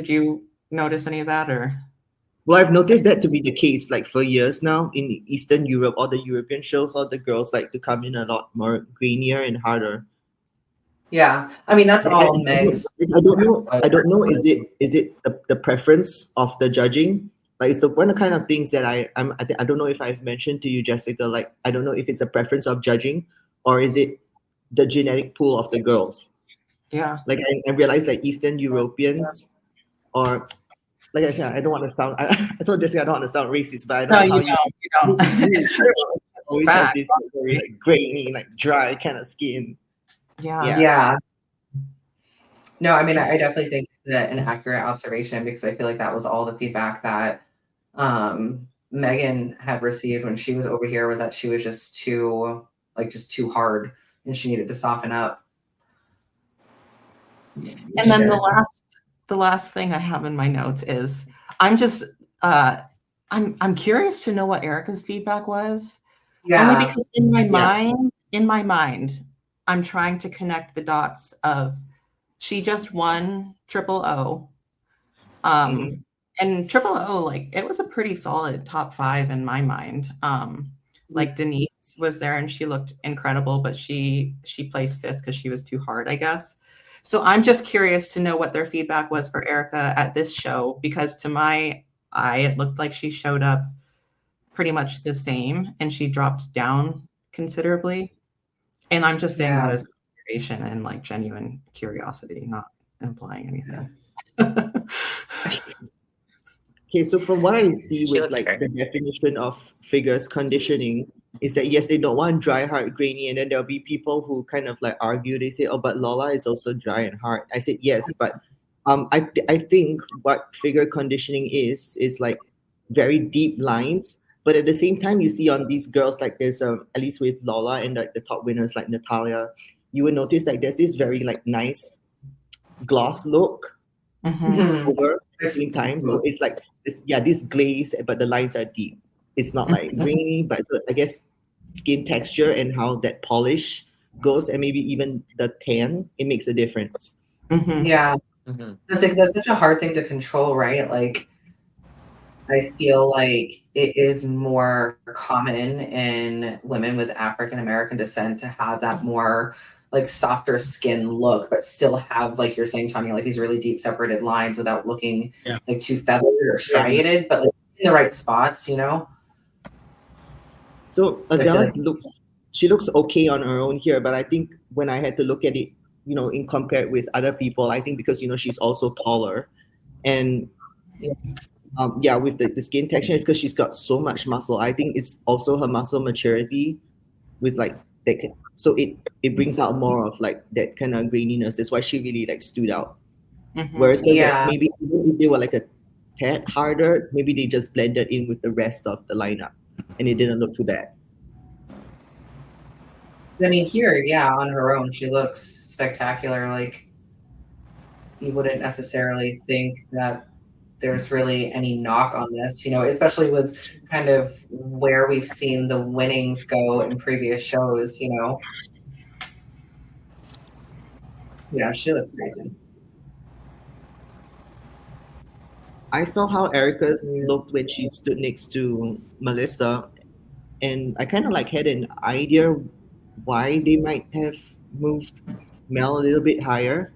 you notice any of that or?
Well, I've noticed that to be the case like for years now in Eastern Europe. All the European shows, all the girls like to come in a lot more grainier and harder.
Yeah, I mean that's all Meg's.
I don't know. Is it the preference of the judging? Like it's the one of the kind of things that I don't know if I've mentioned to you, Jessica. Like I don't know if it's a preference of judging or is it the genetic pool of the girls.
Yeah.
Like I realized like Eastern Europeans or. Like I said, I don't want to sound. I told Jessica I don't want to sound racist, but I know how
you don't. It's true.
always have this very grainy, like dry kind of skin.
Yeah.
No, I mean I definitely think that an accurate observation because I feel like that was all the feedback that Megan had received when she was over here was that she was just too hard and she needed to soften up.
And then the last thing I have in my notes is I'm just I'm curious to know what Erica's feedback was.
Yeah.
Only because in my mind, I'm trying to connect the dots of she just won Triple O. And Triple O, like it was a pretty solid top 5 in my mind. Like Denise was there and she looked incredible, but she placed 5th because she was too hard, I guess. So I'm just curious to know what their feedback was for Erica at this show, because to my eye, it looked like she showed up pretty much the same and she dropped down considerably. And I'm just saying that as observation and like genuine curiosity, not implying anything.
Okay, so from what I see
She
with
looks
like
great.
the definition of figures conditioning is that yes, they don't want dry, hard, grainy, and then there'll be people who kind of like argue. They say, "Oh, but Lola is also dry and hard." I said yes, but I think what figure conditioning is like very deep lines. But at the same time, you see on these girls like there's at least with Lola and like the top winners like Natalia, you will notice like there's this very like nice gloss look over at the same time. So it's like this glaze, but the lines are deep. It's not like grainy, but so I guess skin texture and how that polish goes, and maybe even the tan, it makes a difference.
Yeah. That's such a hard thing to control, right? Like I feel like it is more common in women with African American descent to have that more like softer skin look, but still have, like you're saying, Tanya, like these really deep separated lines without looking like too feathered or striated, but like in the right spots, you know?
So Adele she looks okay on her own here, but I think when I had to look at it, you know, in compared with other people, I think because, you know, she's also taller and with the skin texture, because she's got so much muscle, I think it's also her muscle maturity with like that. So it brings out more of like that kind of graininess. That's why she really like stood out. Whereas the rest, maybe even if they were like a tad harder, maybe they just blended in with the rest of the lineup and it didn't look too bad.
I mean, here, on her own, she looks spectacular. Like you wouldn't necessarily think that there's really any knock on this, you know, especially with kind of where we've seen the winnings go in previous shows, you know. Yeah, she looked crazy.
I saw how Erica looked when she stood next to Melissa, and I kind of like had an idea why they might have moved Mel a little bit higher.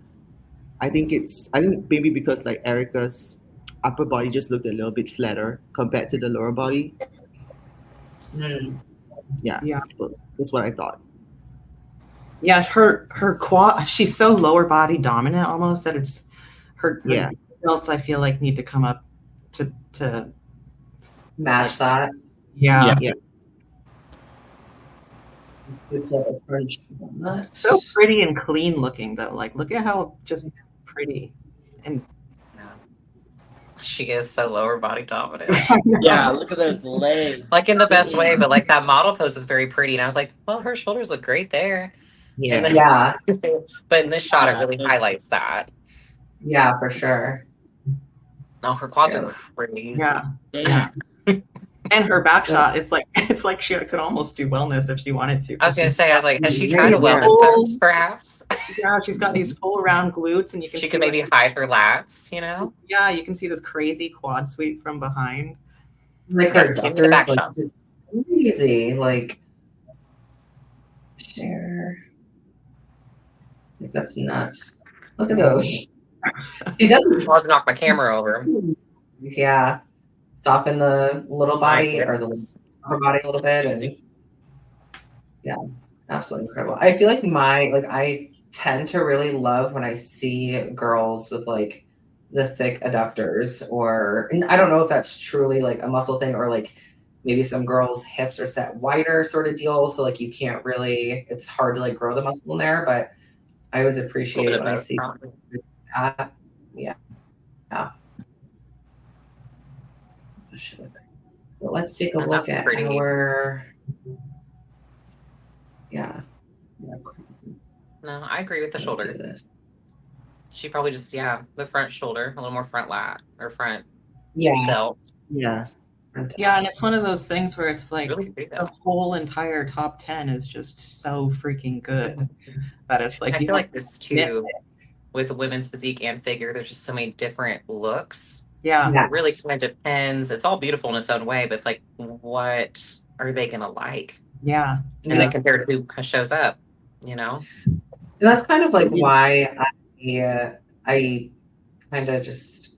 I think maybe because like Erica's upper body just looked a little bit flatter compared to the lower body. Yeah, that's what I thought.
Yeah, her quad, she's so lower body dominant almost that it's her belts, I feel like, need to come up to
match that.
Yeah. So pretty and clean looking though. Like look at how just pretty and
she is so lower body dominant.
Yeah, look at those legs.
Like in the best way, but like that model pose is very pretty. And I was like, well, her shoulders look great there.
Yeah.
But in this shot, it really highlights that.
Yeah, for sure.
No, her quads are crazy.
Yeah. And her back shot, it's like she could almost do wellness if she wanted to.
I was gonna say, has she tried a wellness pose, perhaps?
Yeah, she's got these full round glutes, and you can.
She could maybe hide her lats, you know.
Yeah, you can see this crazy quad sweep from behind.
Like her adductors, back shot. Is crazy. Like share. Like, that's nuts. Look at those. She doesn't.
I was knock my camera over.
Yeah. Soften the little body or the upper body a little bit, and absolutely incredible. I feel like I tend to really love when I see girls with like the thick adductors, and I don't know if that's truly like a muscle thing or like maybe some girls' hips are set wider sort of deal, so like you can't really, it's hard to like grow the muscle in there, but I always appreciate when I see that. Yeah. But let's take a look at our
No, I agree with the shoulder. She probably just the front shoulder, a little more front lat or front delt.
Yeah, and it's one of those things where it's like really the whole entire top 10 is just so freaking good that it's like
I feel like this too with women's physique and figure. There's just so many different looks
Yeah.
So it really kind of depends. It's all beautiful in its own way, but it's like, what are they gonna like?
Yeah.
And then compared to who shows up, you know?
And that's kind of like why I kind of just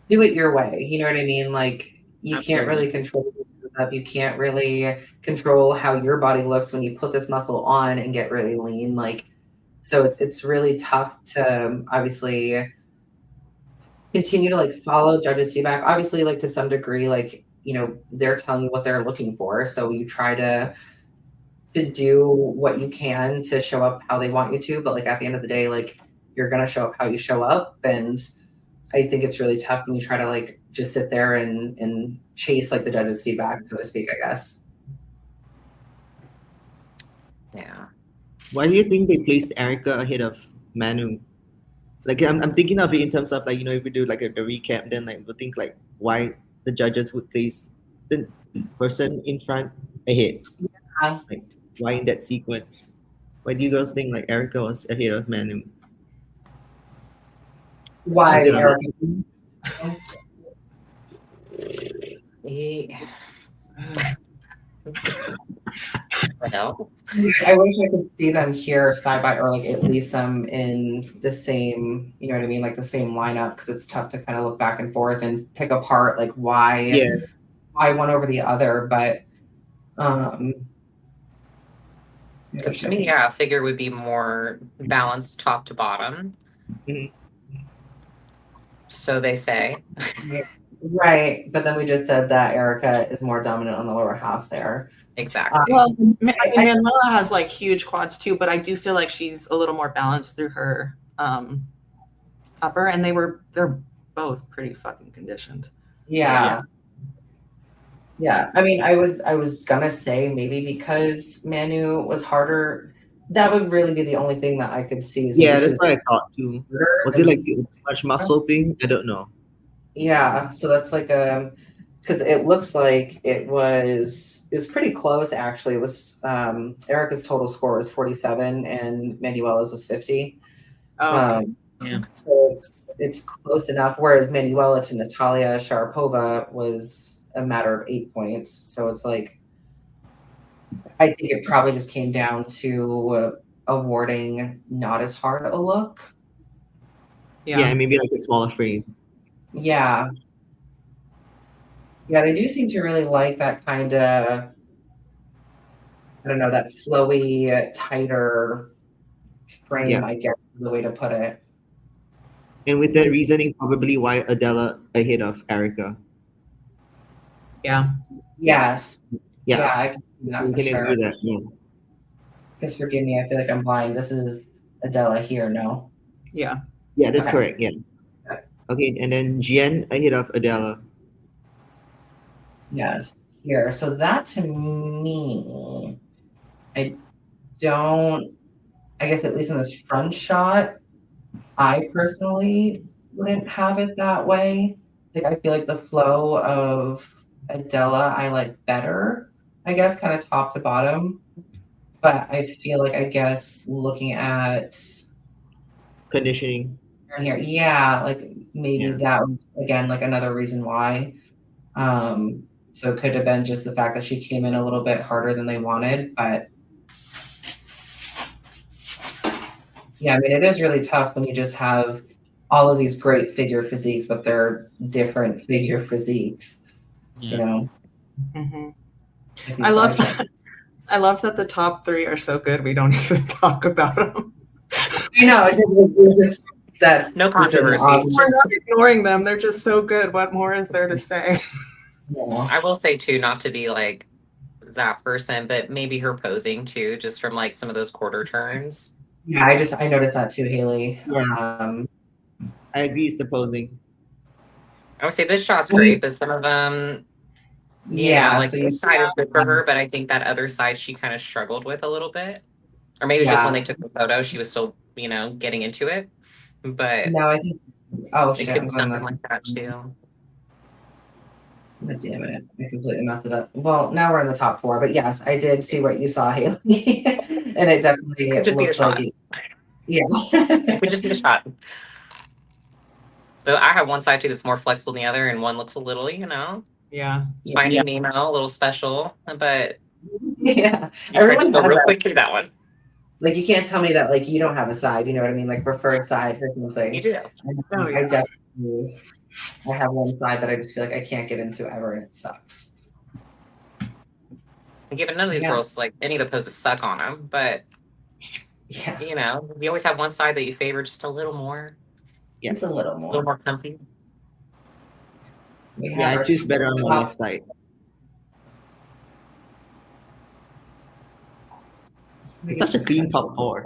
do it your way. You know what I mean? Like you can't really control up. You can't really control how your body looks when you put this muscle on and get really lean. Like, so it's really tough to obviously continue to like follow judges' feedback. Obviously, like to some degree, like, you know, they're telling you what they're looking for. So you try to do what you can to show up how they want you to. But like at the end of the day, like you're gonna show up how you show up. And I think it's really tough when you try to like just sit there and chase like the judges' feedback, so to speak, I guess.
Yeah.
Why do you think they placed Erica ahead of Manu? Like I'm thinking of it in terms of like, you know, if we do like a recap, then like we'll think like why the judges would place the person in front ahead.
Yeah.
Like why in that sequence? Why do you girls think like Erica was ahead of Manu?
Why Erica?
Well,
I wish I could see them here side by, or like at least them in the same, you know what I mean, like the same lineup, because it's tough to kind of look back and forth and pick apart like why one over the other. But
because to me, yeah, a figure would be more balanced top to bottom.
Mhm.
So they say.
Right, but then we just said that Erica is more dominant on the lower half there.
Exactly.
Well, Manuela has like huge quads too, but I do feel like she's a little more balanced through her upper, and they're both pretty fucking conditioned.
Yeah. I mean, I was gonna say maybe because Manu was harder. That would really be the only thing that I could see. Is
That's what I thought too. Was it like too much muscle thing? I don't know.
Yeah, so that's like because it looks like it was pretty close actually. It was Erica's total score was 47 and Manuela's was 50.
Okay.
So it's close enough. Whereas Manuela to Natalia Sharapova was a matter of 8 points. So it's like I think it probably just came down to awarding not as hard a look.
Yeah, maybe like a smaller frame.
Yeah, they do seem to really like that kind of, I don't know, that flowy, tighter frame, I guess is the way to put it.
And with that reasoning, probably why Adela ahead of Erica.
Yeah.
Yes.
Yeah,
I can see that
we
for
can
sure.
agree that. Yeah.
Just forgive me, I feel like I'm blind. This is Adela here, no?
Yeah.
Yeah, that's
Okay.
correct. Yeah. Okay, and then Jen ahead of Adela.
Yes, here. So that to me, I guess at least in this front shot, I personally wouldn't have it that way. Like I feel like the flow of Adela I like better, I guess, kind of top to bottom. But I feel like I guess looking at
Conditioning.
here, like maybe that was again like another reason why. So it could have been just the fact that she came in a little bit harder than they wanted, but yeah, I mean, it is really tough when you just have all of these great figure physiques, but they're different figure physiques, you know?
Mm-hmm. I love that. I love that the top three are so good we don't even talk about them.
I know, it's just that's
no controversy.
We're not ignoring them. They're just so good. What more is there to say?
Yeah.
I will say too, not to be like that person, but maybe her posing too, just from like some of those quarter turns.
Yeah, I noticed that too, Haley.
Yeah. I agree, it's the posing.
I would say this shot's great, but some of them, like
so
this side is good for her, but I think that other side she kind of struggled with a little bit. Or maybe it's just when they took the photo, she was still, getting into it. But
no, I think
it could be something like that too.
God damn it. I completely messed it up. Well, now we're in the top 4, but yes, I did see what you saw, Haley. And it definitely
Just be a
looked
shot.
like it. Yeah.
It would just be a shot. Though I have one side too that's more flexible than the other, and one looks a little,
Yeah.
Finding Nemo, a little special. But
Yeah,
you try to
everyone
go
has
real
that.
quick through that one.
Like, you can't tell me that like you don't have a side. You know what I mean? Like preferred side for something.
You do.
Oh, yeah.
I definitely. I have one side that I just feel like I can't get into ever, and it sucks.
And given none of these
Yeah.
girls, like, any of the poses suck on them, but,
Yeah,
you always have one side that you favor just a little more,
it's a little
a little
more.
more comfy.
We have
Yeah,
our
it feels better on the
top-
left side. It's such a clean top 4.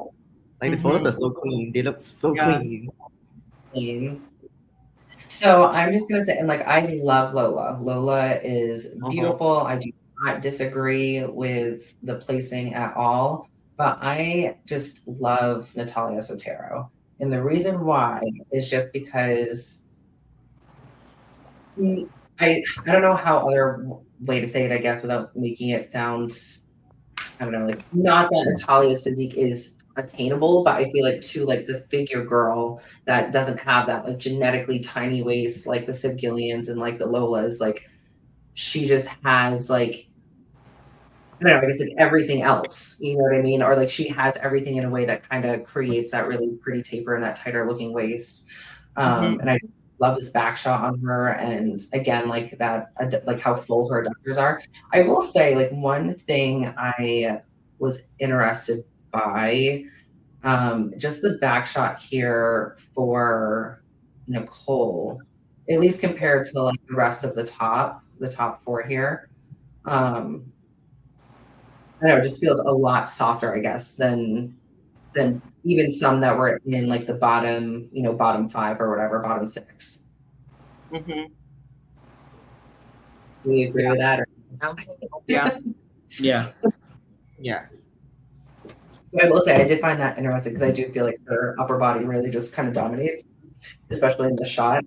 Like the photos are so clean. They look so
Yeah.
clean.
So I'm just gonna say, and like I love Lola. Lola is beautiful. I do not disagree with the placing at all, but I just love Natalia Sotero. And the reason why is just because I don't know how other way to say it, I guess, without making it sound, I don't know, like, not that Natalia's physique is attainable, but I feel like too, like the figure girl that doesn't have that like genetically tiny waist like the Sid Gillians and like the Lolas, like she just has like, I don't know, I guess like everything else, you know what I mean? Or like she has everything in a way that kind of creates that really pretty taper and that tighter looking waist. And I love this back shot on her, and again, like that, like how full her adductors are. I will say, like, one thing I was interested by, just the back shot here for Nicole, at least compared to like the rest of the top 4 here. I don't know, it just feels a lot softer, I guess, than even some that were in like the bottom, bottom 5 or whatever, bottom 6.
Mm-hmm.
Do you agree with that? Or?
Yeah.
Yeah.
Yeah.
So I will say I did find that interesting because I do feel like her upper body really just kind of dominates, especially in the shot.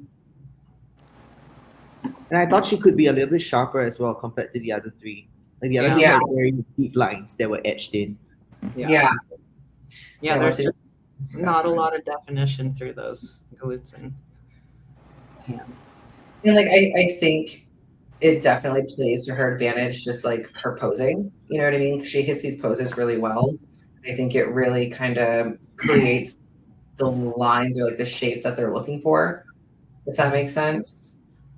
And I thought she could be a little bit sharper as well compared to the other 3. Like the other 3
Yeah.
had very deep lines that were etched in.
Yeah.
There's just not a lot of definition through those glutes and hands.
And like I think it definitely plays to her advantage, just like her posing. You know what I mean? She hits these poses really well. I think it really kind of creates the lines or like the shape that they're looking for, if that makes sense.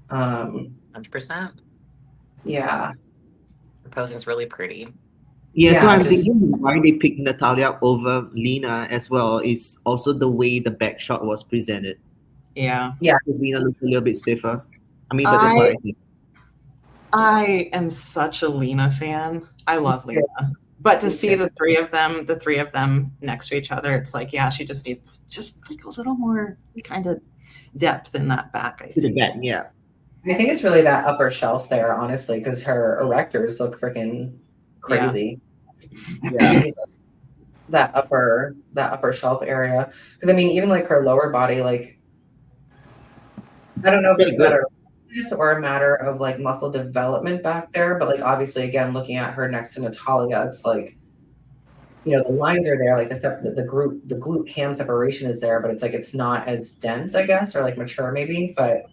100%.
Yeah.
The posing's really pretty.
Yeah, so
Yeah,
I'm
just-
thinking why they picked Natalia over Lena as well is also the way the back shot was presented.
Yeah.
Because Lena looks a little bit stiffer. I mean, but that's what I think.
I am such a Lena fan. I love Lena. But to see the three of them next to each other, it's like, yeah, she just needs just like a little more kind of depth in that back, I
To the
think.
back, yeah.
I think it's really that upper shelf there, honestly, because her erectors look freaking crazy.
Yeah.
that upper shelf area. Because I mean, even like her lower body, like I don't know if it's better or a matter of like muscle development back there, but like obviously, again, looking at her next to Natalia, it's like, the lines are there, like the glute ham separation is there, but it's like it's not as dense, I guess, or like mature maybe. But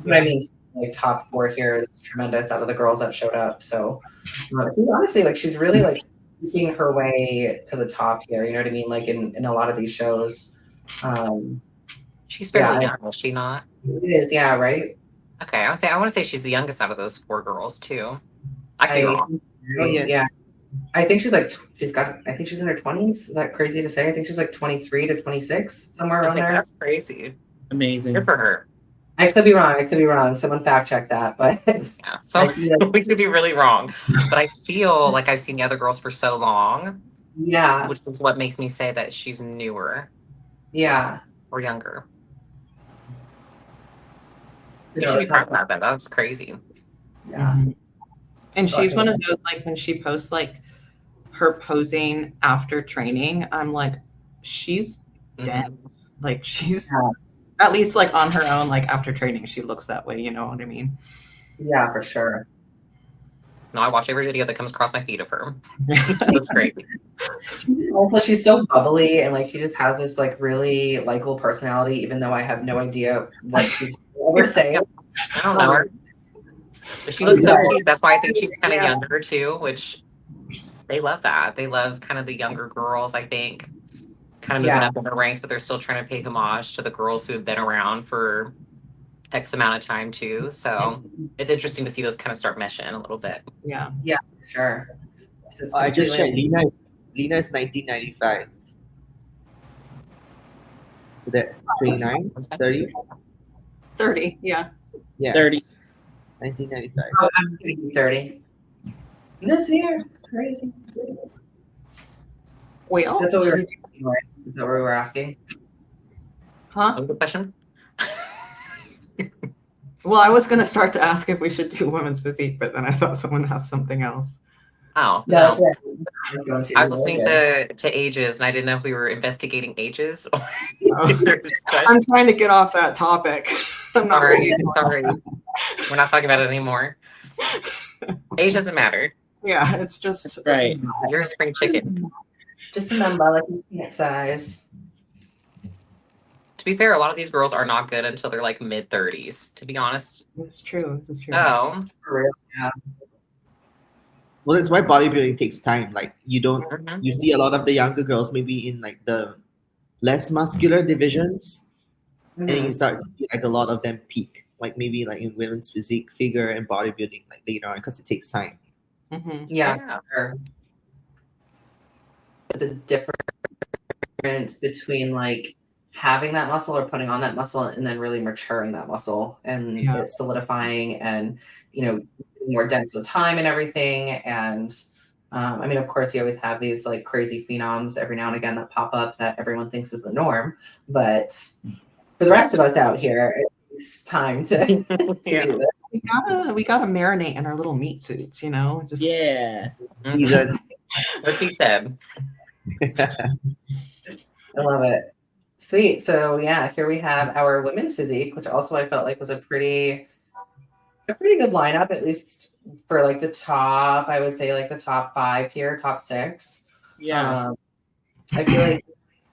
but I mean, like top 4 here is tremendous out of the girls that showed up. So honestly, like she's really like making her way to the top here. You know what I mean? Like in a lot of these shows.
She's fairly young, is she not?
It is, yeah, right.
Okay, I want to say she's the youngest out of those 4 girls too. I could be wrong.
Oh, yes.
Yeah. I think she's in her 20s. Is that crazy to say? I think she's like 23 to 26, somewhere around there.
That's crazy.
Amazing.
Good for her.
I could be wrong. Someone fact check that, but
Yeah. So we could be really wrong. But I feel like I've seen the other girls for so long.
Yeah.
Which is what makes me say that she's newer.
Yeah.
Or younger.
You
You
know,
should be
it's
proud of
not-
that. That's crazy.
Yeah.
And she's one of those, like, when she posts like her posing after training, I'm like, she's dense. Like she's at least like on her own, like after training, she looks that way, you know what I mean?
Yeah, for sure.
No, I watch every video that comes across my feed of her. That's great.
She's so bubbly and like she just has this like really likable personality, even though I have no idea what she's ever saying.
I don't know her. But she looks so cute. That's why I think she's kind of younger too, which they love that. They love kind of the younger girls, I think, kind of moving up in the ranks, but they're still trying to pay homage to the girls who have been around for X amount of time too. So it's interesting to see those kind of start meshing a little bit.
Yeah.
Yeah, sure.
I just checked. Lena is 1995. So that's 29, 30?
30, yeah.
Yeah.
30.
1995.
Oh, I'm gonna be 30. This year. It's crazy.
Well,
That's what we were doing, right? Is that what we were asking?
huh?
Good question.
Well, I was going to start to ask if we should do women's physique, but then I thought someone has something else.
Oh,
No,
no.
that's right.
I was listening to ages, and I didn't know if we were investigating ages. Or
I'm trying to get off that topic.
sorry. We're not talking about it anymore. Age doesn't matter.
Yeah, it's just
Right.
You're a spring chicken.
Just a number, like peanut size.
To be fair, a lot of these girls are not good until they're like mid-30s, to be honest.
It's true. This is true.
So,
For real, yeah.
Well, that's why bodybuilding takes time. Like you
mhm.
see a lot of the younger girls maybe in like the less muscular divisions, and then you start to see like a lot of them peak. Like maybe like in women's physique, figure, and bodybuilding like later on because it takes time.
Mm-hmm.
Yeah. Sure. The difference between like having that muscle or putting on that muscle and then really maturing that muscle and it's solidifying and more dense with time and everything. And I mean, of course, you always have these like crazy phenoms every now and again that pop up that everyone thinks is the norm, but for the rest of us out here, it's time to do this.
We gotta marinate in our little meat suits, Just
What he said.
I love it. Sweet. So yeah, here we have our women's physique, which also I felt like was a pretty good lineup, at least for like the top. I would say like the top 5 here, top 6.
Yeah.
I feel like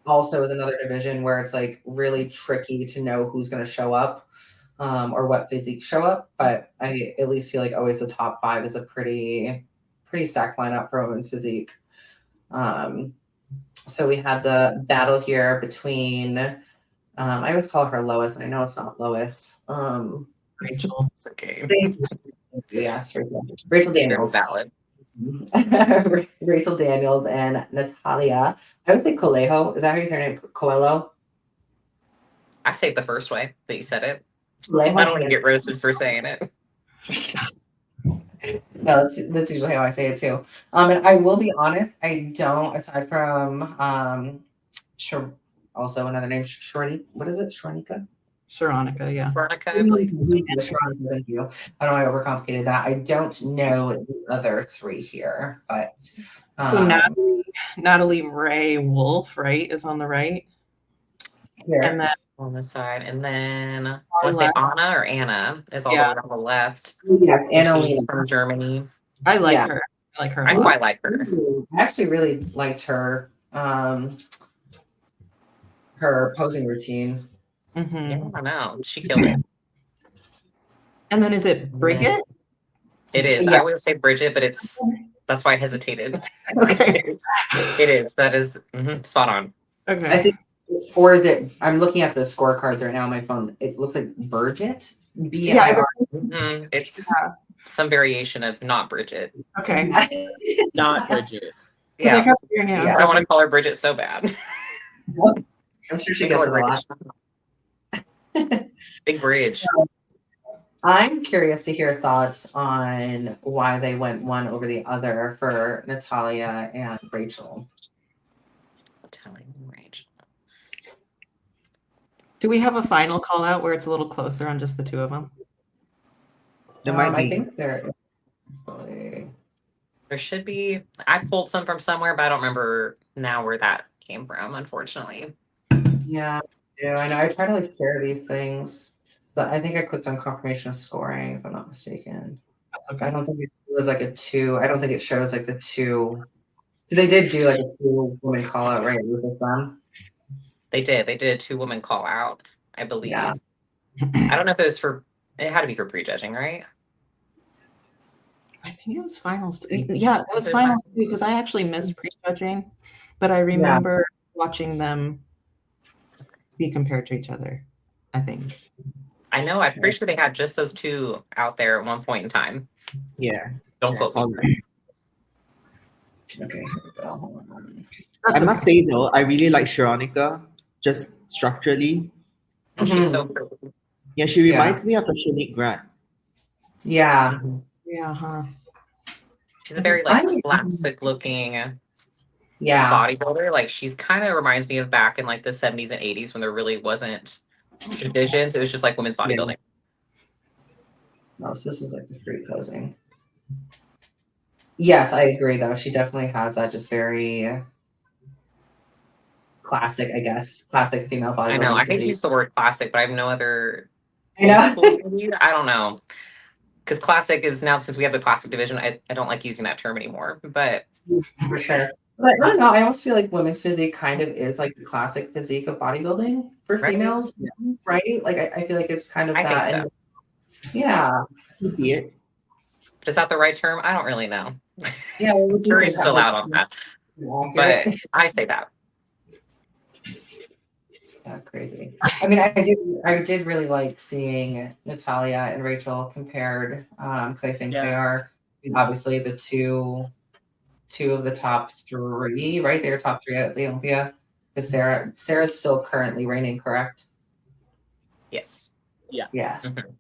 also is another division where it's like really tricky to know who's going to show up or what physique show up. But I at least feel like always the top 5 is a pretty stacked lineup for women's physique. So we had the battle here between, I always call her Lois, and I know it's not Lois.
Rachel.
It's okay.
Yes, Rachel Daniels.
Valid.
Rachel Daniels and Natalia. I would say Coelho. Is that how you say her name? Coelho?
I say it the first way that you said it.
Coelho?
I don't want to get roasted for saying it.
No, that's usually how I say it too. And I will be honest, I don't, aside from also another name, Shronika. What is it? Shronika?
Sharonica, yeah.
Veronica, I believe.
Shronika, thank you. I know I overcomplicated that. I don't know the other 3 here, but
So Natalie Ray Wolf, right, is on the right.
here.
And then
On the side, and then I want to say Anna or Anna is all the way on the left.
Yes, Anna.
She's from Germany.
I like her. I like her.
I quite like her.
I actually really liked her posing routine.
Mm-hmm.
Yeah, I don't know. She killed it.
And then is it Bridget?
It is.
Yeah.
I would say Bridget, but that's why I hesitated.
Okay.
It is. That is spot on.
Okay.
I think, or is it? I'm looking at the scorecards right now on my phone. It looks like Bridget. B-I-R.
It's some variation of not Bridget.
Okay.
Not Bridget.
Yeah. I want to call her Bridget so bad.
I'm sure she gets it a lot.
Big bridge.
So, I'm curious to hear thoughts on why they went one over the other for Natalia and Rachel.
Do we have a final call out where it's a little closer on just the 2 of them?
I think there
should be. I pulled some from somewhere, but I don't remember now where that came from, unfortunately.
Yeah, I know. I try to like share these things, but I think I clicked on confirmation of scoring, if I'm not mistaken.
That's okay.
I don't think it's was like a two. I don't think it shows like the two. Because they did do like a two-woman call out, right? Was this them?
They did a 2-woman call out, I believe.
Yeah.
I don't know if it was it had to be for prejudging, right?
I think it was finals. Yeah, it was finals too, because I actually missed prejudging, but I remember watching them be compared to each other, I think.
I know. I'm pretty sure they had just those two out there at one point in time.
Yeah.
Don't quote me.
Okay. Hold on.
I must say though, I really like Sharonica, just structurally.
Oh, she's so pretty.
Yeah, she reminds me of a Shanique Grant.
Yeah.
Yeah, huh.
She's a very like classic looking bodybuilder. Like she's kind of reminds me of back in like the 70s and 80s when there really wasn't divisions. It was just like women's bodybuilding.
No, so this is like the free posing. Yes, I agree though. She definitely has that just very classic, I guess. Classic female bodybuilding.
I know. I hate to use the word classic, but I have no other.
I know.
I don't know. Because classic is now, since we have the classic division, I don't like using that term anymore. But
for sure. But I don't know. I almost feel like women's physique kind of is like the classic physique of bodybuilding for females, right? Like I feel like it's kind of that.
I think so.
Yeah.
See it.
But is that the right term? I don't really know.
Yeah, well,
jury's still out on that. But I say that.
Yeah, crazy. I mean, I did really like seeing Natalia and Rachel compared because I think they are obviously the two of the top three, right? They're top three at the Olympia. Because Sarah's still currently reigning, correct?
Yes.
Yeah.
Yes.
Mm-hmm.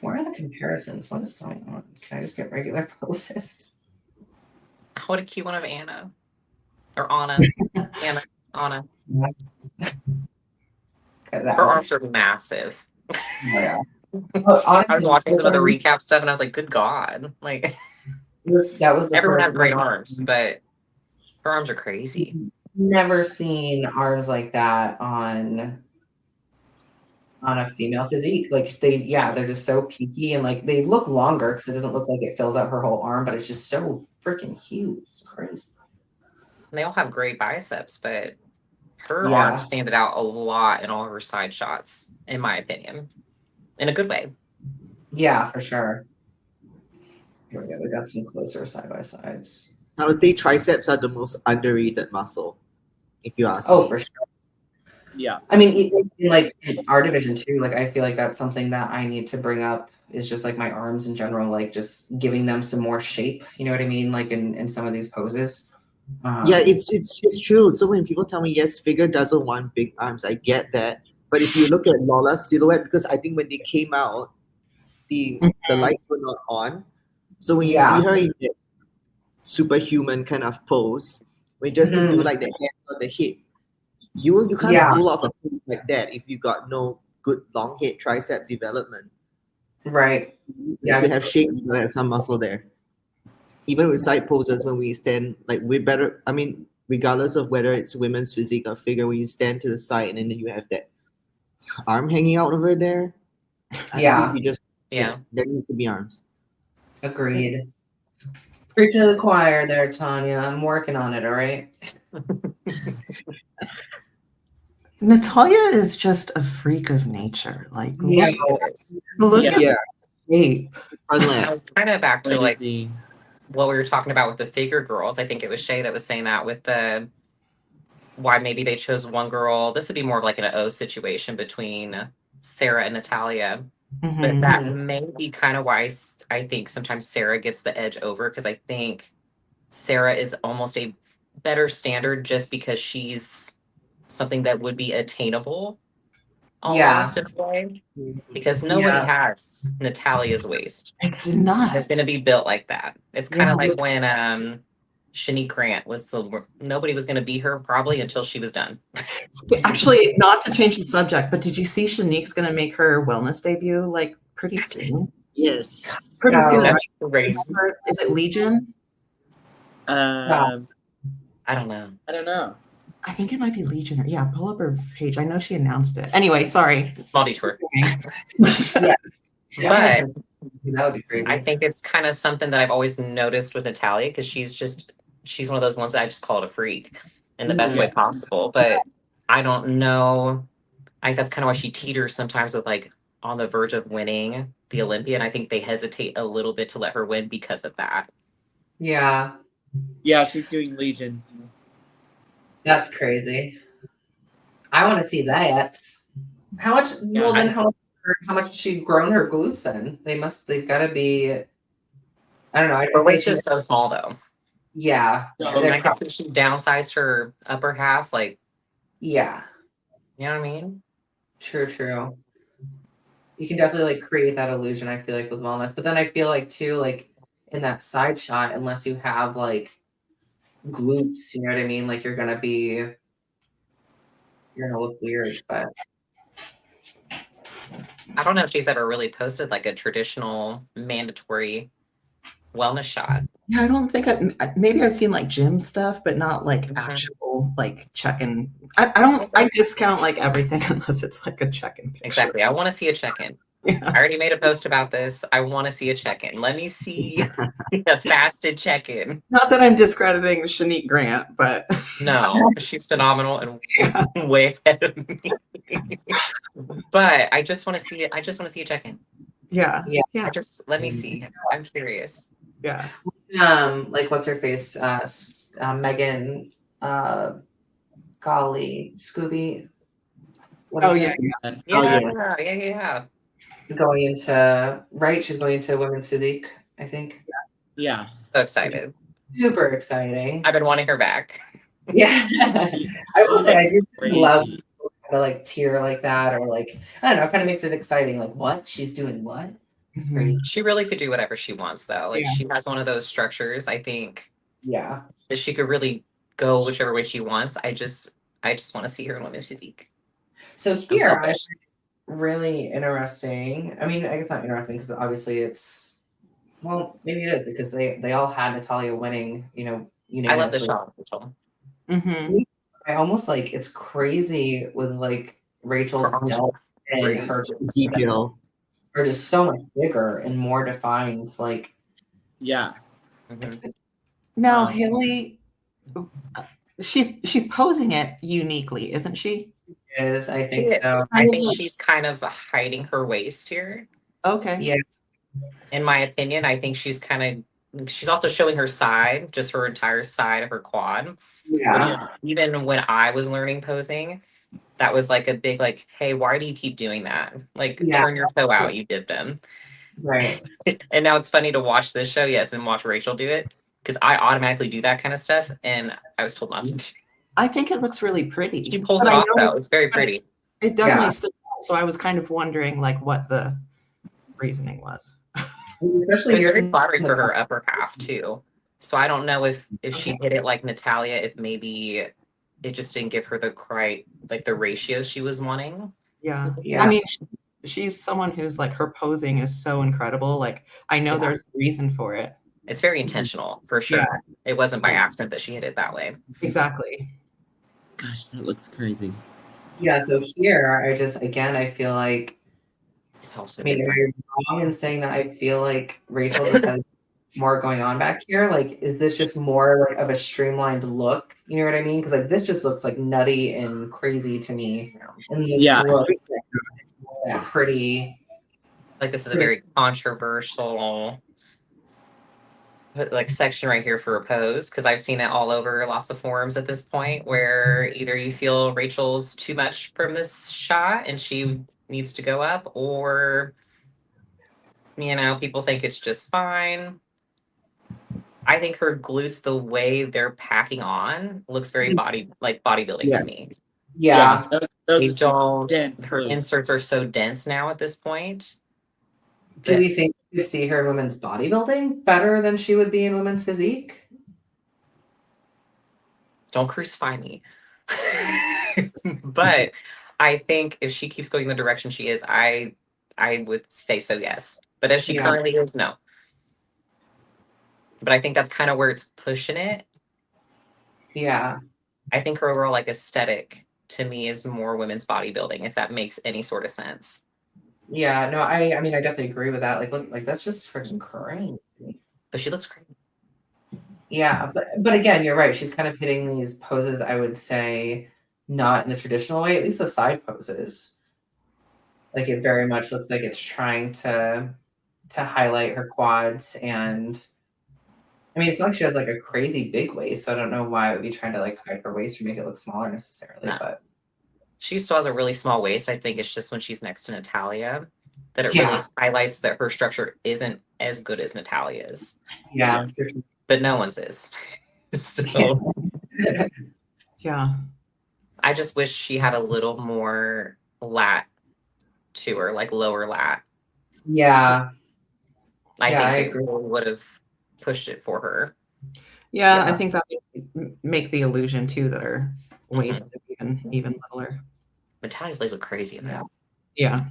Where are the comparisons? What is going on? Can I just get regular poses?
What a cute one of Anna. Or Anna. Anna. Her arms are massive.
Oh, yeah. Honestly,
I was watching some of the recap stuff and I was like, good God. Like
that was
everyone has great arms, but her arms are crazy.
Never seen arms like that on a female physique. Like they're just so peaky and like they look longer because it doesn't look like it fills out her whole arm, but it's just so freaking huge. It's crazy.
And they all have great biceps, but her arms stand out a lot in all of her side shots, in my opinion. In a good way.
Yeah, for sure. Here we go. We got some closer side by sides.
I would say triceps are the most underrated muscle, if you ask
me.
For
sure.
Yeah.
I mean, in our division too, like I feel like that's something that I need to bring up is just like my arms in general, like just giving them some more shape. You know what I mean? Like in some of these poses.
Yeah, it's true. So when people tell me, yes, figure doesn't want big arms, I get that. But if you look at Lola's silhouette, because I think when they came out, the lights were not on. So when you see her in the superhuman kind of pose, when just to do like the hands on the hip, you can't pull off a pose like that if you got no good long head tricep development.
Right.
You have to have shape, you have some muscle there. Even with side poses, when we stand, like we're better. I mean, regardless of whether it's women's physique or figure, when you stand to the side and then you have that arm hanging out over there. There needs to be arms.
Agreed. Preaching to the choir there, Tanya. I'm working on it, all right?
Natalia is just a freak of nature. Like, look at her shape.
I was kind of back to like what we were talking about with the figure girls. I think it was Shay that was saying that with the why maybe they chose one girl. This would be more of like an O situation between Sarah and Natalia. But that may be kind of why I think sometimes Sarah gets the edge over, because I think Sarah is almost a better standard just because she's something that would be attainable almost in a way. Because nobody has Natalia's waist.
It's not.
It's going to be built like that. It's kind of like when Shanique Grant was nobody was going to beat her probably until she was done.
Actually, not to change the subject, but did you see Shanique's going to make her wellness debut like pretty soon?
Yes.
Pretty soon.
That's crazy.
Is it Legion?
I don't know.
I think it might be Legion. Or pull up her page. I know she announced it. Anyway, sorry.
Small detour.
But That would be crazy.
I think it's kind of something that I've always noticed with Natalia because she's one of those ones that I just call it a freak in the best way possible. But I don't know. I think that's kind of why she teeters sometimes with like on the verge of winning the Olympia. And I think they hesitate a little bit to let her win because of that.
Yeah.
Yeah, she's doing legions.
That's crazy. I want to see that. How much?
Yeah,
Well, then how much has she grown her glutes? Then they've got to be. I don't know.
Her waist is so small though.
Yeah.
So,
I guess if she downsized her upper half, like,
yeah.
you know what I mean?
True. You can definitely like create that illusion, I feel like, with wellness. But then I feel like too, like in that side shot, unless you have like glutes, you know what I mean? Like you're gonna look weird, but
I don't know if she's ever really posted like a traditional mandatory wellness shot.
Yeah, I don't think maybe I've seen like gym stuff, but not like actual like check-in. I discount like everything unless it's like a check-in picture.
Exactly. I want to see a check-in.
Yeah.
I already made a post about this. I want to see a check-in. Let me see a fasted check-in.
Not that I'm discrediting Shanique Grant, but
no, she's phenomenal and way ahead of me. But I just want to see it. I just want to see a check-in.
Yeah.
Just let me see. I'm curious.
Yeah.
Like what's her face? Megan. Golly, Scooby.
Yeah.
Going into she's going into women's physique, I think.
Yeah.
So excited.
Super exciting.
I've been wanting her back.
Yeah. I will say I do love to like tear like that, or like I don't know, it kind of makes it exciting. Like what? She's doing what? It's crazy.
She really could do whatever she wants though. Like she has one of those structures, I think.
Yeah.
That she could really go whichever way she wants. I just want to see her in women's physique.
So here I really interesting. I mean, I guess not interesting because obviously it's maybe it is because they all had Natalia winning,
I love the shot.
Mm-hmm.
I almost like it's crazy with like Rachel's delta and her
detail
are just so much bigger and more defined. Like
Now Haley, she's posing it uniquely, isn't she?
Is I think so.
I think she's kind of hiding her waist here.
Okay.
Yeah.
In my opinion, I think she's also showing her side, just her entire side of her quad.
Yeah.
Which, even when I was learning posing, that was like a big like, hey, why do you keep doing that? Like turn your toe out, you did them.
Right.
And now it's funny to watch this show, and watch Rachel do it. Because I automatically do that kind of stuff, and I was told not to do.
I think it looks really pretty.
She pulls it off though. It's very pretty.
It definitely stood out. So I was kind of wondering like what the reasoning was.
Especially
it's very flattering for her upper half too. So I don't know if she hit it like Natalia, if maybe it just didn't give her the the ratios she was wanting.
Yeah. I mean, she's someone who's like her posing is so incredible. Like I know there's a reason for it.
It's very intentional for sure. Yeah. It wasn't by accident that she hit it that way.
Exactly.
Gosh, that looks crazy.
Yeah, so here I feel like
it's also
I'm wrong in saying that I feel like Rachel just has more going on back here. Like, is this just more like of a streamlined look? You know what I mean? Because like this just looks like nutty and crazy to me. And this looks like pretty.
Like this is a very controversial like section right here for a pose, because I've seen it all over lots of forums at this point, where either you feel Rachel's too much from this shot and she needs to go up, or people think it's just fine. I think her glutes, the way they're packing on, looks very bodybuilding to me.
Yeah.
They don't. Her inserts are so dense now at this point.
Do we think we see her in women's bodybuilding better than she would be in women's physique?
Don't crucify me. But I think if she keeps going the direction she is, I would say so, yes. But as she currently is, no. But I think that's kind of where it's pushing it.
Yeah.
I think her overall aesthetic to me is more women's bodybuilding, if that makes any sort of sense.
Yeah, no, I mean, I definitely agree with that. Like, look, like that's just freaking crazy.
But she looks great.
Yeah, but again, you're right. She's kind of hitting these poses, I would say, not in the traditional way, at least the side poses. Like it very much looks like it's trying to highlight her quads, and I mean, it's not like she has like a crazy big waist, so I don't know why it would be trying to like hide her waist or make it look smaller necessarily.
No.
But
She still has a really small waist. I think it's just when she's next to Natalia that it
Yeah.
really highlights that her structure isn't as good as Natalia's.
yeah,
But no one's is. So
Yeah.
I just wish she had a little more lat to her, like lower lat.
yeah,
I
Yeah, I
think
agree.
it would have pushed it for her.
Yeah,
Yeah.
I think that would make the illusion too that her waist is even littler.
Natalia's legs look crazy in that.
Yeah.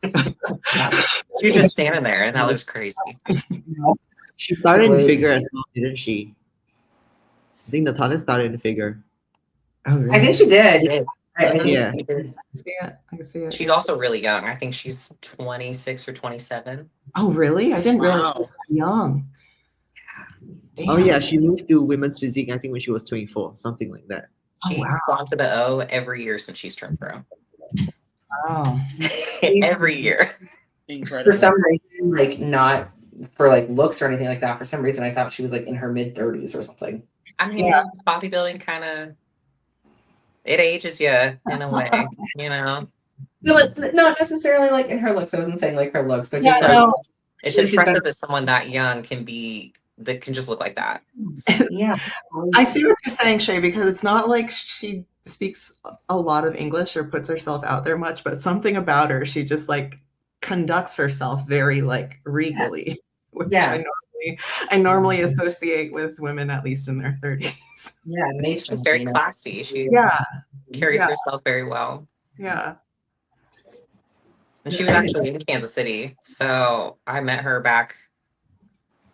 She was just standing there, and that looks crazy.
She started in
Legs.
figure as well, didn't she? I think Natalia started in figure.
Oh, really?
I think she did.
Yeah.
She did.
I can see it. I can see it.
She's also really young. I think she's 26 or 27.
Oh, really? I didn't realize she
Wow.
was young.
Oh
Damn.
yeah, she moved to women's physique, I think when she was 24, something like that.
She's
wow.
gone to the O every year since she's turned pro.
Oh.
Every year.
Incredible.
For some reason, like not for like looks or anything like that. For some reason, I thought she was like in her mid 30s or something.
I mean,
Yeah.
bodybuilding kind of it ages you in a way, you know.
No, not necessarily like in her looks. I wasn't saying like her looks, but
Yeah,
just like
no.
It's
She's
impressive
done-
that someone that young can just look like that.
yeah.
I see what you're saying, Shay, because it's not like she speaks a lot of English or puts herself out there much, but something about her, she just like conducts herself very like regally, which
Yes.
I normally associate with women at least in their 30s.
Yeah, nature.
She's very classy. She
Yeah,
carries
Yeah.
herself very well.
yeah.
And she was actually in Kansas City. So I met her back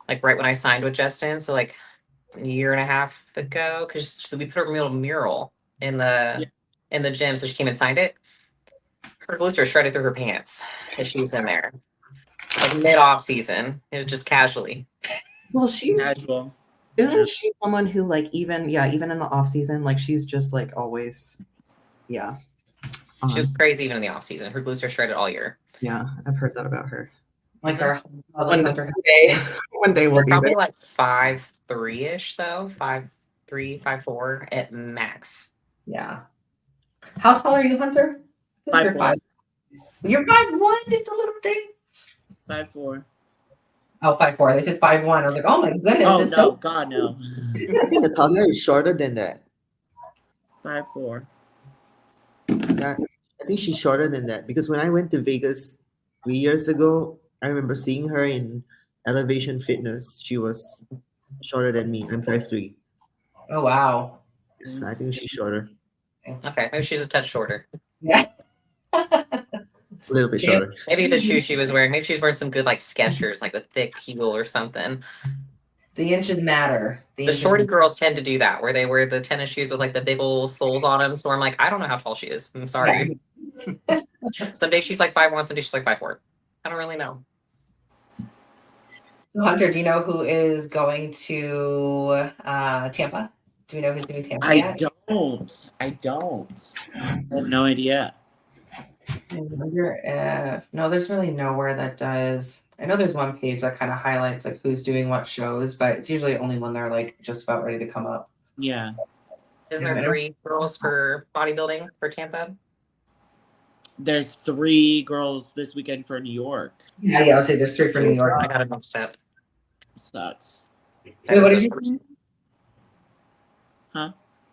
like right when I signed with Justin. So like a year and a half ago, because we put her little mural in the gym. So she came and signed it. Her glutes were shredded through her pants as she was in there. Like mid-off season. It was just casually.
Well, she
Casual.
isn't she someone who like even in the off season, like she's just like always, yeah.
She was crazy even in the off season. Her glutes are shredded all year.
Yeah, I've heard that about her.
Like our
One
hunter.
day we'll
They're
be
probably
there.
like 5'3" though, 5'3", 5'4" at max.
Yeah. How tall are you, Hunter? I feel like
5'4".
You're 5'1", just a little thing.
5'4".
Oh, 5'4". They said 5'1". I was like, oh my goodness.
Oh
it's
no, God no.
I think Natalia is shorter than that.
5'4".
Yeah, I think she's shorter than that because when I went to Vegas 3 years ago, I remember seeing her in Elevation Fitness. She was shorter than me. I'm 5'3".
Oh, wow.
So I think she's shorter.
Okay, maybe she's a touch shorter.
Yeah.
A little bit
Yeah.
shorter.
Maybe the shoe she was wearing, maybe she was wearing some good like Skechers, like a thick heel or something.
The inches matter.
The shorty girls tend to do that, where they wear the tennis shoes with like the big old soles on them. So I'm like, I don't know how tall she is. I'm sorry. Some days she's like 5'1", some days she's like 5'4". I don't really know.
So, Hunter, do you know who is going to Tampa? Do we know who's going to Tampa
I
yet?
don't. I have no idea.
I wonder if no, there's really nowhere that does. I know there's one page that kind of highlights like who's doing what shows, but it's usually only when they're like just about ready to come up.
Yeah.
Isn't there 3 girls for bodybuilding for Tampa?
There's 3 girls this weekend for New York.
Yeah, I'll say there's 3 for New York.
I got a mixed up.
Sucks.
Wait, what did you say?
Huh?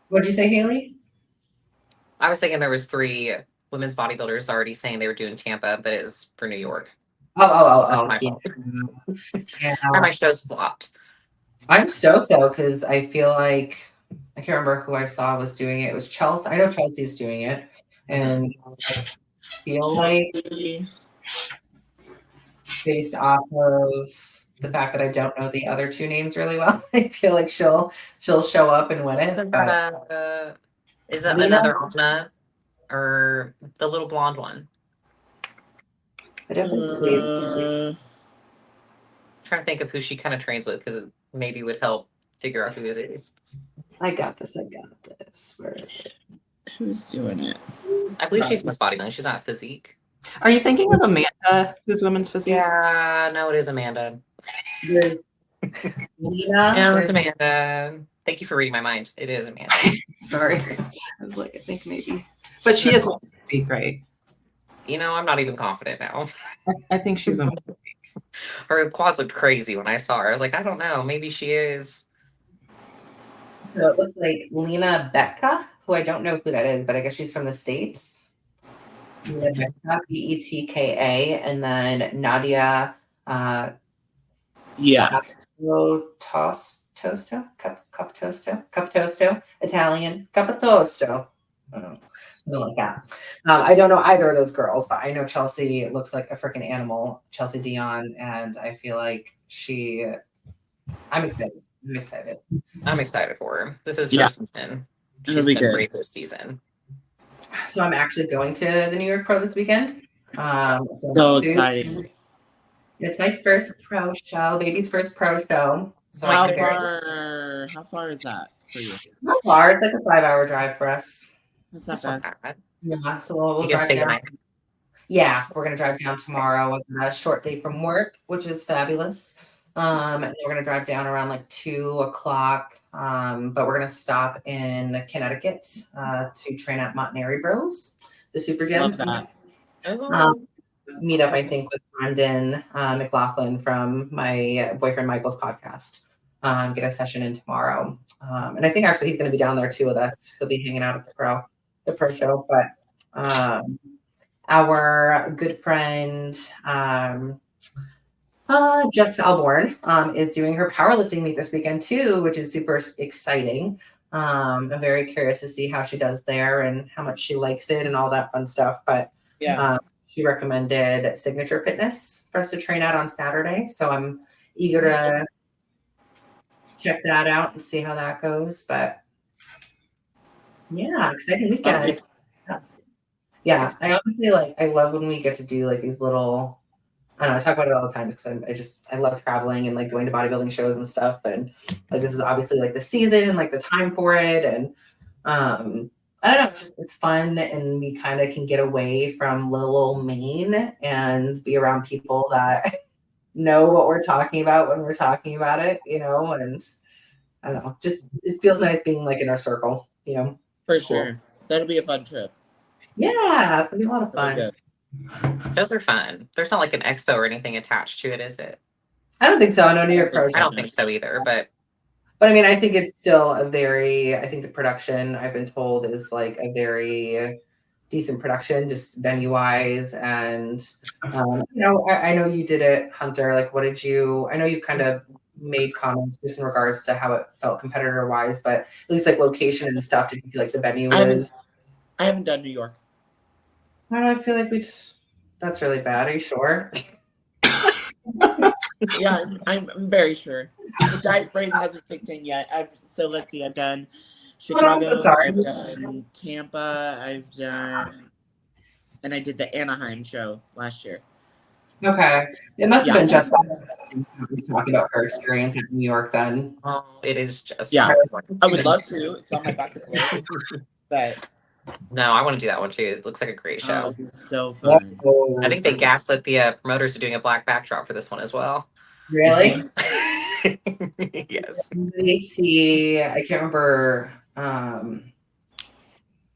What did you say, Haley?
I was thinking there was 3 women's bodybuilders already saying they were doing Tampa, but it was for New York.
Oh,
my
yeah.
fault.
Yeah.
Or my show's flopped.
I'm stoked though, because I feel like I can't remember who I saw was doing it. It was Chelsea. I know Chelsea's doing it, and I feel like based off of the fact that I don't know the other 2 names really well, I feel like she'll show up and win it.
Isn't
but-
that is it
Lena?
another Anna or the little blonde one?
I definitely
Trying to think of who she kind of trains with because it maybe would help figure out who it is.
I got this. Where is it?
Who's doing it?
I believe she's Miss Bodybuilding. She's not physique.
Are you thinking of Amanda, who's women's physique?
Yeah, no, it is Amanda.
There's Lena.
Yeah, it's Amanda. Thank you for reading my mind. It is Amanda.
Sorry. I was like, I think maybe. But she is women's physique, right?
You know, I'm not even confident now.
I think she's women's physique.
Her quads looked crazy when I saw her. I was like, I don't know. Maybe she is.
So it looks like Lena Betka, who I don't know who that is, but I guess she's from the States. Lena Betka, Betka, and then Nadia Capitosto, Italian, Capitosto. Something like that. I don't know either of those girls, but I know Chelsea looks like a freaking animal, Chelsea Dion, and I feel like I'm excited.
I'm excited for her. This is her season. She's been great this season.
So I'm actually going to the New York Pro this weekend.
So exciting.
It's my first pro show, baby's first pro show. So
how far is that for you?
Not far. It's like a 5-hour drive for us.
That's not bad.
Yeah, so we'll drive down. Yeah, we're gonna drive down tomorrow with a short day from work, which is fabulous. And then we're gonna drive down around like 2:00. But we're gonna stop in Connecticut to train at Montanari Bros, the super gym. Meet up, I think, with Brendan McLaughlin from my boyfriend Michael's podcast. Get a session in tomorrow. And I think actually he's gonna be down there too with us. He'll be hanging out at the pro show. But our good friend Jess Alborn is doing her powerlifting meet this weekend too, which is super exciting. I'm very curious to see how she does there and how much she likes it and all that fun stuff. But she recommended Signature Fitness for us to train out on Saturday. So I'm eager to check that out and see how that goes. But yeah, exciting weekend. Yeah, I honestly I love when we get to do like these little, I don't know, I talk about it all the time because I love traveling and like going to bodybuilding shows and stuff. And like this is obviously like the season and like the time for it. And I don't know, it's fun and we kind of can get away from little old Maine and be around people that know what we're talking about when we're talking about it, you know, and I don't know, just it feels nice being like in our circle, you know.
For sure. That'll be a fun trip.
Yeah, it's gonna be a lot of fun.
Those are fun. There's not like an expo or anything attached to it, is it?
I don't think so. No, New York Pro.
I don't think so either, but
I mean, I think it's still I think the production I've been told is like a very decent production, just venue wise. And, you know, I know you did it, Hunter. Like, I know you've kind of made comments just in regards to how it felt competitor wise, but at least like location and stuff. Did you feel like the venue was?
I haven't done New York.
Why do I feel like that's really bad? Are you sure?
Yeah, I'm very sure. The diet brain hasn't kicked in yet. So let's see. I've done Chicago. I've done Tampa. I've done, and I did the Anaheim show last year.
Okay, it must have been just talking about her experience in New York. Then
it is just
I would love to. It's on my bucket list, but.
No, I want to do that one too. It looks like a great show.
So fun.
I think they gaslit the promoters are doing a black backdrop for this one as well.
Really?
Yes.
I can't remember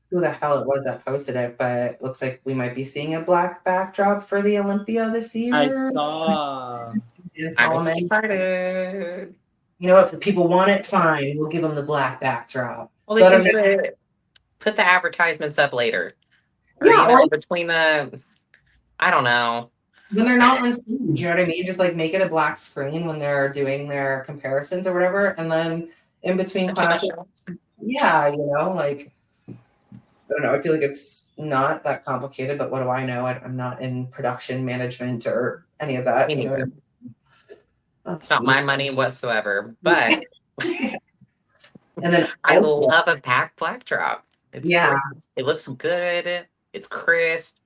who the hell it was that posted it, but it looks like we might be seeing a black backdrop for the Olympia this year.
I saw.
I'm excited.
You know, if the people want it, fine. We'll give them the black backdrop.
Well, they can put the advertisements up later. Or between I don't know.
When they're not on stage, you know what I mean? Just like make it a black screen when they're doing their comparisons or whatever. And then in between classes, yeah, you know, like, I don't know. I feel like it's not that complicated, but what do I know? I'm not in production management or any of that. You know what I mean?
It's not my money whatsoever, but
and then
I love a black drop. It's
great.
It looks good. It's crisp.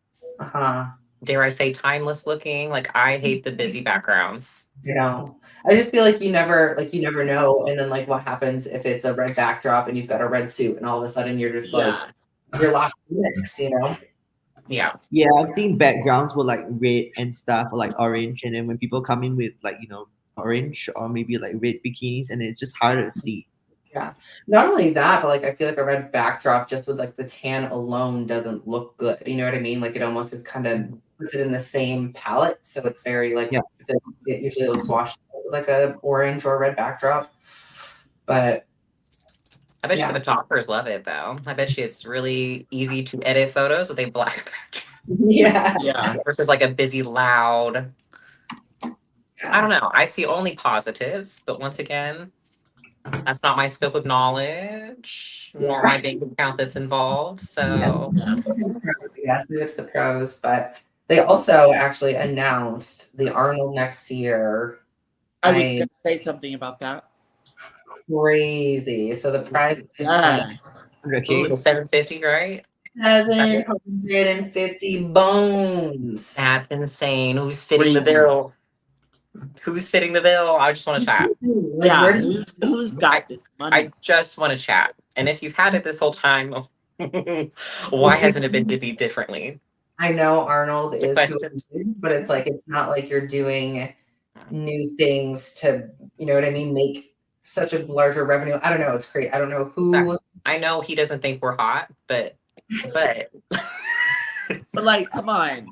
dare I say, timeless looking. Like, I hate the busy backgrounds.
You know, I just feel like you never know. And then like what happens if it's a red backdrop and you've got a red suit and all of a sudden you're just like, you're lost in the mix, you know?
Yeah.
Yeah, I've seen backgrounds with like red and stuff or like orange, and then when people come in with like, you know, orange or maybe like red bikinis, and it's just harder to see.
Yeah. Not only that, but like I feel like a red backdrop just with like the tan alone doesn't look good. You know what I mean? Like it almost just kind of puts it in the same palette. So it's very like it usually looks washed out with like a orange or red backdrop. But
I bet you the photographers love it though. I bet you it's really easy to edit photos with a black backdrop.
Yeah.
Versus like a busy, loud. I don't know. I see only positives, but once again, that's not my scope of knowledge, nor my bank account that's involved. So
yes, it's the pros, but they also actually announced the Arnold next year.
I was going to say something about that.
Crazy. So the prize is
Ooh, 750, right?
750 bones.
That's insane. Who's fitting the bill? Who's fitting the bill? I just want to chat.
Yeah, who's got this money?
I just want to chat. And if you've had it this whole time, why hasn't it been divvied differently?
I know Arnold is who it is, but it's like it's not like you're doing new things to, you know what I mean, make such a larger revenue. I don't know. It's great. I don't know who.
Exactly. I know he doesn't think we're hot, but
but like, come on.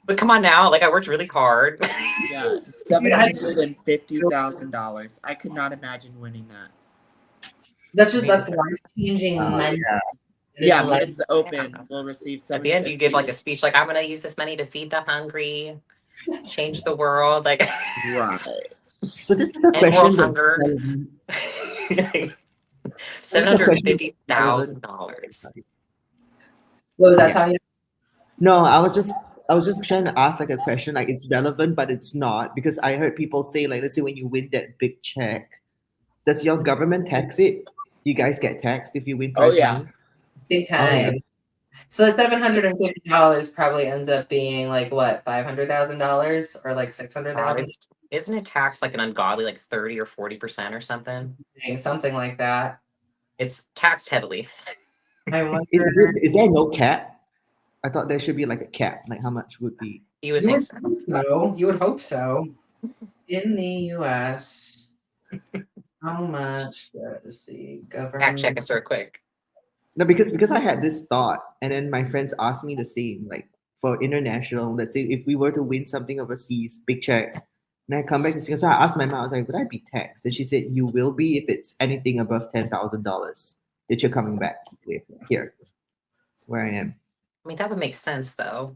But come on now, like I worked really hard.
Yeah, $750,000. I could not imagine winning that.
That's life-changing money.
Yeah, Men's Open will receive $750,000.
At the end, you give like a speech, like I'm gonna use this money to feed the hungry, change the world, like.
Right.
So this is a question.
$750,000.
What was that, Tanya?
No, I was just trying to ask like a question, like it's relevant, but it's not, because I heard people say, like, let's say when you win that big check, does your government tax it? You guys get taxed if you win prize money?
Big time. So the $750 probably ends up being like what, $500,000 or like $600,000?
Isn't it taxed like an ungodly like 30 or 40% or something?
Something like that.
It's taxed heavily.
I wonder,
is there no cap? I thought there should be like a cap. Like how much would be?
You would think so.
You would hope so. In the U.S., how much does the government?
Fact check us real quick.
No, because I had this thought, and then my friends asked me the same. Like for international, let's say if we were to win something overseas, big check, and I come back to Singapore, so I asked my mom, I was like, would I be taxed? And she said, you will be if it's anything above $10,000 that you're coming back with here, where I am.
I mean, that would make sense though,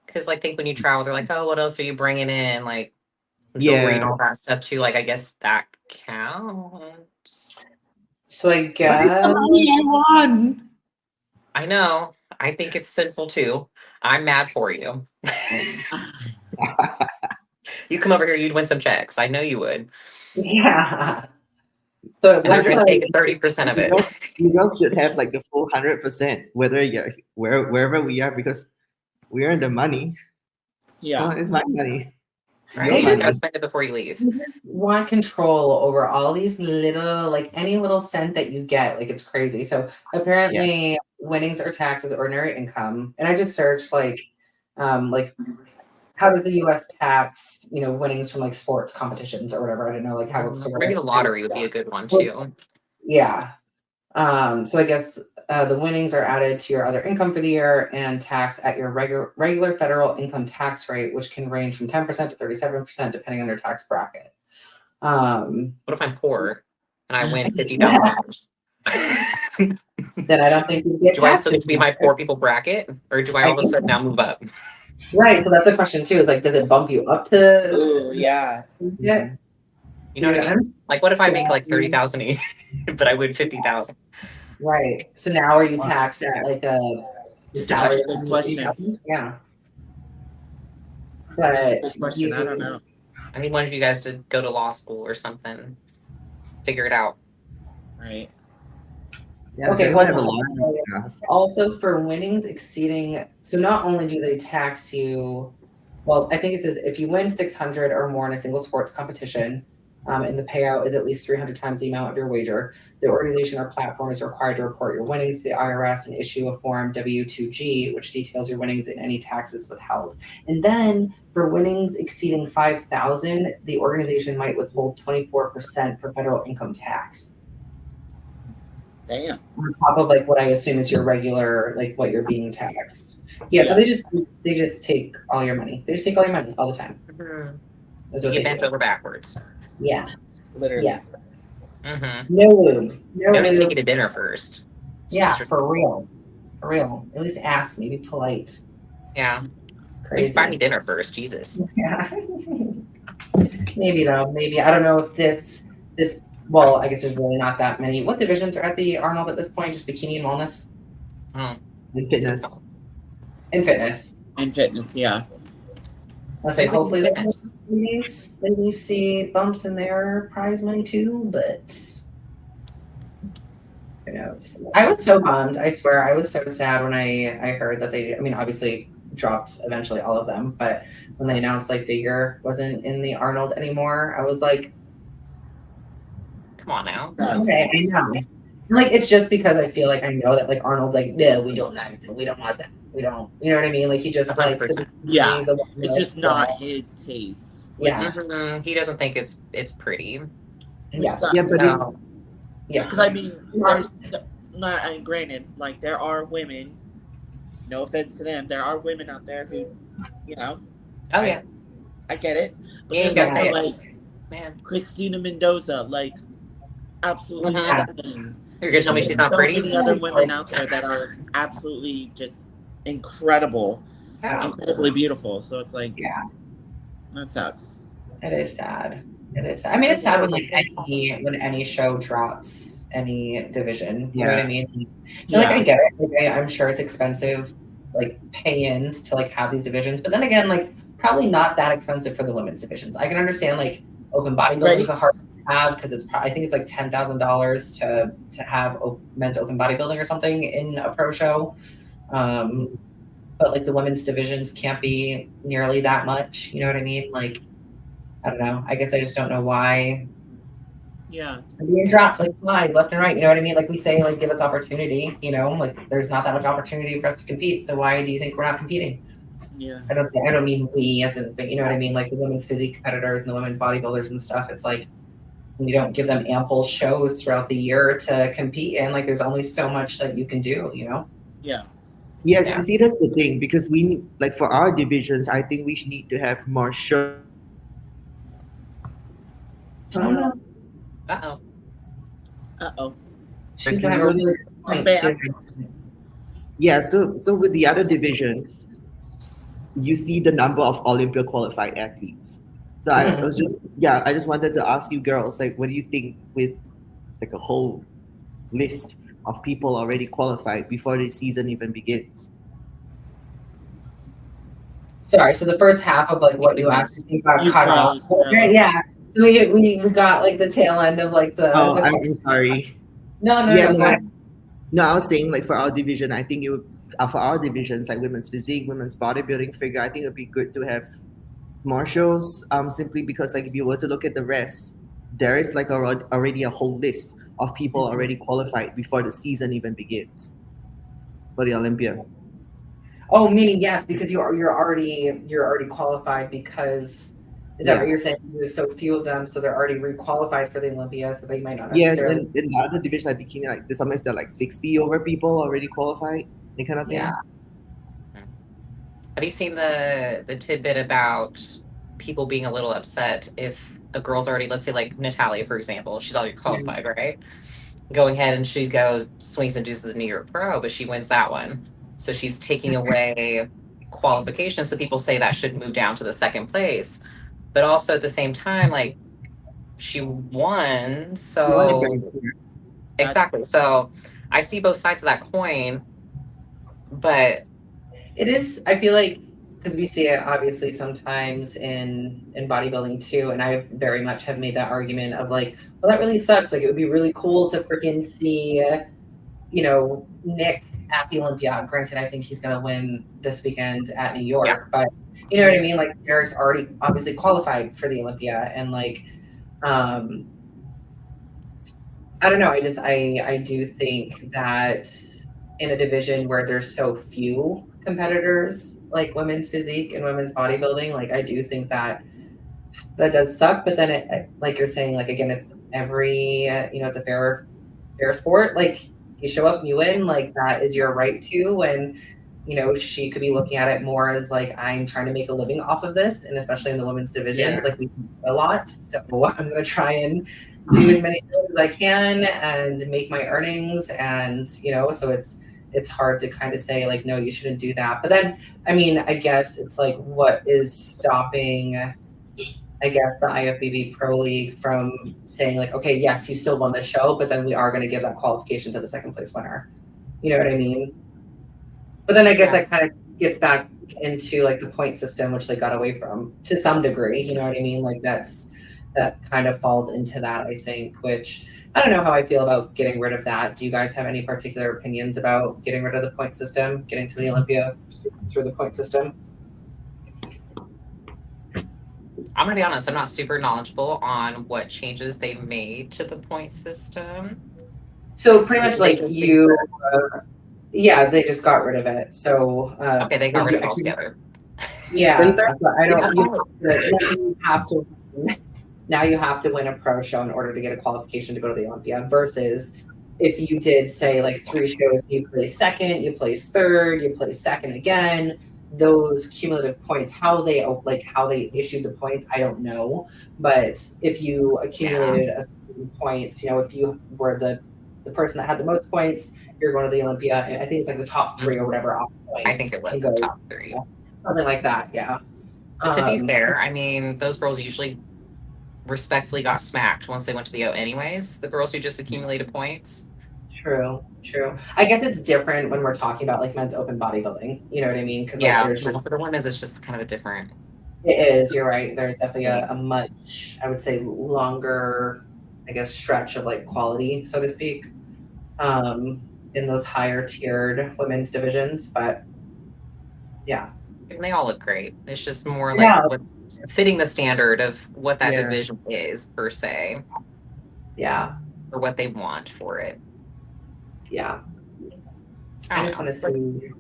because like think when you travel, they're like, oh, what else are you bringing in? Like jewelry and all that stuff too. Like I guess that counts.
So I guess
the money I won.
I know. I think it's sinful too. I'm mad for you. You come over here, you'd win some checks. I know you would.
Yeah. So
we're going to take 30% of it.
You girls should have like the full 100%, whether you're wherever we are, because we earn the money.
Yeah,
it's my money.
Right? You gotta spend it before you leave.
You just want control over all these little, like any little cent that you get. Like it's crazy. So apparently, winnings are taxed as ordinary income. And I just searched like how does the U.S. tax, winnings from like sports competitions or whatever? I don't know, like how it's.
Maybe the lottery would be a good one too.
Yeah. So I guess the winnings are added to your other income for the year and taxed at your regular federal income tax rate, which can range from 10% to 37% depending on your tax bracket.
What if I'm poor and I win $50,000?
Then I don't think you get taxed.
Do I still need to be my poor people bracket, or do I all of a sudden now move up?
Right, so that's a question too. Is like, does it bump you up to?
Ooh, yeah.
Yeah.
You know what I mean? Like, what if I make like $30,000 a year, but I win $50,000?
Right. So now are you taxed at like a salary? Yeah. But
question, I don't know.
I need one of you guys to go to law school or something. Figure it out.
Right.
Yeah,
Okay,
so
hold
have a
on.
lot of,
Also, for winnings exceeding, so not only do they tax you, well, I think it says if you win 600 or more in a single sports competition, and the payout is at least 300 times the amount of your wager, the organization or platform is required to report your winnings to the IRS and issue a form W2G, which details your winnings and any taxes withheld. And then for winnings exceeding 5,000, the organization might withhold 24% for federal income tax.
Damn.
On top of like what I assume is your regular, like what you're being taxed. Yeah, so they just take all your money. They just take all your money all the time.
Mhm.
That's
You
what
get
they
bent
do.
over backwards.
Yeah,
Literally.
yeah.
Mm-hmm.
No lube. No
They don't even take you
lube.
to dinner first. It's
Yeah,
just
for real. For real. At least ask me. Be polite.
yeah. At
Crazy.
least buy me dinner first, Jesus.
Yeah. Maybe though. Maybe I don't know if this. Well, I guess there's really not that many. What divisions are at the Arnold at this point? Just bikini and wellness
in fitness.
and fitness.
And fitness, yeah.
Let's say
Maybe
hopefully
fitness.
ladies see bumps in their prize money too, but who knows? I was so bummed. I swear, I was so sad when I heard that they. I mean, obviously dropped eventually all of them, but when they announced like Figure wasn't in the Arnold anymore, I was like,
Come on now.
okay, I know. Like it's just because I feel like I know that like Arnold, like, no, we don't want that. We don't, you know what I mean? Like he just likes
100%.
Yeah.
the
It's just not his taste.
Yeah.
Mhm. He doesn't think it's pretty.
Yeah.
Yeah, but
So,
Yeah.
Because I mean, there's not. And granted, like there are women. No offense to them, there are women out there who, you know.
oh yeah.
I get it. But
Yeah, you
there's
gotta
also
say it.
like
Man.
Christina Mendoza, like absolutely
Mhm.
stunning.
You're gonna tell me she's not
so
pretty?
many other women out there that are absolutely just incredible,
Yeah.
incredibly beautiful. So it's like,
Yeah.
that sucks.
It is sad. It is. I mean, it's sad when like any show drops any division. You know what I mean? And, like I get it. Like, I'm sure it's expensive, like pay-ins to like have these divisions. But then again, like probably not that expensive for the women's divisions. I can understand like open bodybuilding is a hard to have because it's I think it's like $10,000 to have men's open bodybuilding or something in a pro show. But like the women's divisions can't be nearly that much. You know what I mean? Like I don't know. I guess I just don't know why
Yeah.
being dropped like flies left and right. You know what I mean? Like we say, like give us opportunity. You know, like there's not that much opportunity for us to compete. So why do you think we're not competing?
Yeah.
I don't mean we as in, but you know what I mean? Like the women's physique competitors and the women's bodybuilders and stuff. It's like you don't give them ample shows throughout the year to compete in. Like there's only so much that you can do. You know?
Yeah.
Yes,
Yeah.
see, that's the thing because we need, like for our divisions, I think we need to have more shows.
Uh-oh.
Uh-oh.
She's gonna have a really
I'm
good
back.
point, too.
Yeah, so with the other divisions, you see the number of Olympia qualified athletes. So I was I just wanted to ask you girls, like, what do you think with like a whole list of people already qualified before the season even begins?
Sorry, so the first half of like what you asked, you got
You
cut off.
froze, yeah.
Yeah. So we got like the tail end of like the.
Oh,
the
I'm sorry.
no,
Yeah,
go
no,
ahead.
No, I was saying like for our division, I think it would for our divisions like women's physique, women's bodybuilding, figure. I think it'd be good to have more shows. Simply because like if you were to look at the rest, there is like already a whole list of people already qualified before the season even begins for the Olympia.
Oh, meaning yes, because you're already qualified because is that what you're saying? Because there's so few of them, so they're already re-qualified for the Olympia, so they might not
Yeah,
necessarily.
in the other division like bikini, like there's sometimes there are like 60 over people already qualified, that kind of thing.
Yeah.
Have you seen the tidbit about people being a little upset if a girl's already, let's say like Natalia, for example, she's already qualified, right? Going ahead and she goes swings and deuces New York Pro, but she wins that one. So she's taking away qualification. So people say that should move down to the second place. But also at the same time, like she won. So exactly. So I see both sides of that coin. But
it is, I feel like, because we see it obviously sometimes in bodybuilding too, and I very much have made that argument of like, well, that really sucks. Like it would be really cool to freaking see you know, Nick at the Olympia, granted, I think he's going to win this weekend at New York,
Yeah.
but you know what I mean? Like Derek's already obviously qualified for the Olympia, and like, I don't know. I do think that in a division where there's so few competitors, like women's physique and women's bodybuilding, like I do think that does suck. But then it, like you're saying, like again, it's every, you know, it's a fair sport. Like you show up and you win, like that is your right to. And you know, she could be looking at it more as like, I'm trying to make a living off of this, and especially in the women's divisions, like we do a lot. So I'm gonna try and do as many shows as I can and make my earnings. And you know, so it's hard to kind of say like, no, you shouldn't do that. But then, I mean, I guess it's like, what is stopping, I guess, the IFBB Pro League from saying like, okay, yes, you still won the show, but then we are going to give that qualification to the second place winner. You know what I mean? But then I guess that kind of gets back into like the point system, which they got away from to some degree. You know what I mean? Like that kind of falls into that, I think, which I don't know how I feel about getting rid of that. Do you guys have any particular opinions about getting rid of the point system, getting to the Olympia through the point system?
I'm gonna be honest, I'm not super knowledgeable on what changes they made to the point system.
So pretty much like you, yeah, they just got rid of it. So
okay, they got rid of it altogether.
Yeah, so I don't. You have to. Now you have to win a pro show in order to get a qualification to go to the Olympia. Versus if you did say like 3 shows, you place second, you place third, you place second again. Those cumulative points, how they issued the points, I don't know. But if you accumulated a certain points, you know, if you were the person that had the most points, you're going to the Olympia. And I think it's like the top 3 or whatever off points.
I think it was the top 3.
Something like that, yeah.
But to be fair, I mean, those girls usually respectfully got smacked once they went to the O anyways. The girls who just accumulated points.
True. I guess it's different when we're talking about like men's open bodybuilding. You know what I mean? Because
for the women's, it's just kind of a different.
It is. You're right. There's definitely a much, I would say, longer, I guess, stretch of like quality, so to speak, in those higher tiered women's divisions. But yeah,
and they all look great. It's just more like fitting the standard of what that division is per se.
Yeah.
Or what they want for it.
Yeah.
I
just want to see.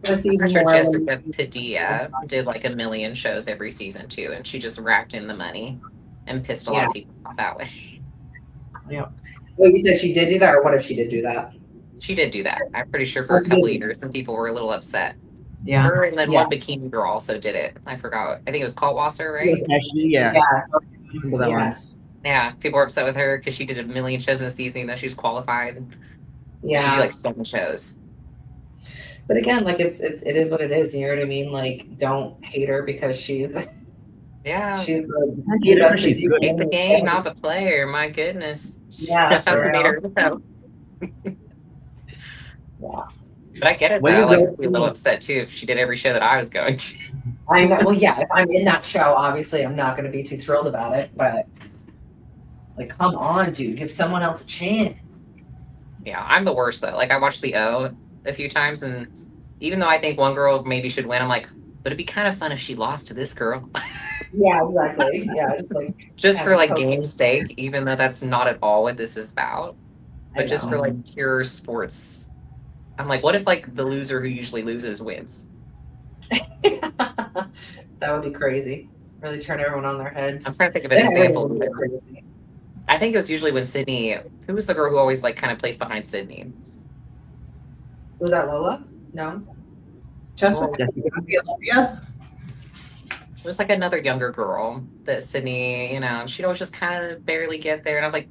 I'm sure Jessica Padilla did like a million shows every season too, and she just racked in the money and pissed a lot of people off that way.
Yeah. Well, you said she did do that, or what if she did do that?
She did do that. I'm pretty sure for a couple of years, some people were a little upset.
Yeah.
Her and then one bikini girl also did it. I forgot. I think it was Kaltwasser, right?
Actually,
Yes.
Yeah, people were upset with her because she did a million shows in a season, even though she was qualified.
Yeah.
She did like 7 shows.
But again, like it is what it is. You know what I mean? Like, don't hate her because she's she's
the game, not the player. My goodness.
Yeah,
that's how she made her go.
Yeah.
But I get it though. Like, I'd be a little upset too if she did every show that I was going to.
I know. Well, yeah. If I'm in that show, obviously, I'm not going to be too thrilled about it. But like, come on, dude, give someone else a chance.
Yeah, I'm the worst though. Like, I watched the O a few times, and even though I think one girl maybe should win, I'm like, but it'd be kind of fun if she lost to this girl.
Yeah, exactly. Yeah,
just for like game's sake, even though that's not at all what this is about. But just for like pure sports, I'm like, what if like the loser who usually loses wins?
That would be crazy. Really turn everyone on their heads.
I'm trying to think of an example. I think it was usually when Sydney. Who was the girl who always like kind of placed behind Sydney?
Was that Lola? No.
Jessica. Yeah.
It was like another younger girl that Sydney, you know, she'd always just kind of barely get there. And I was like,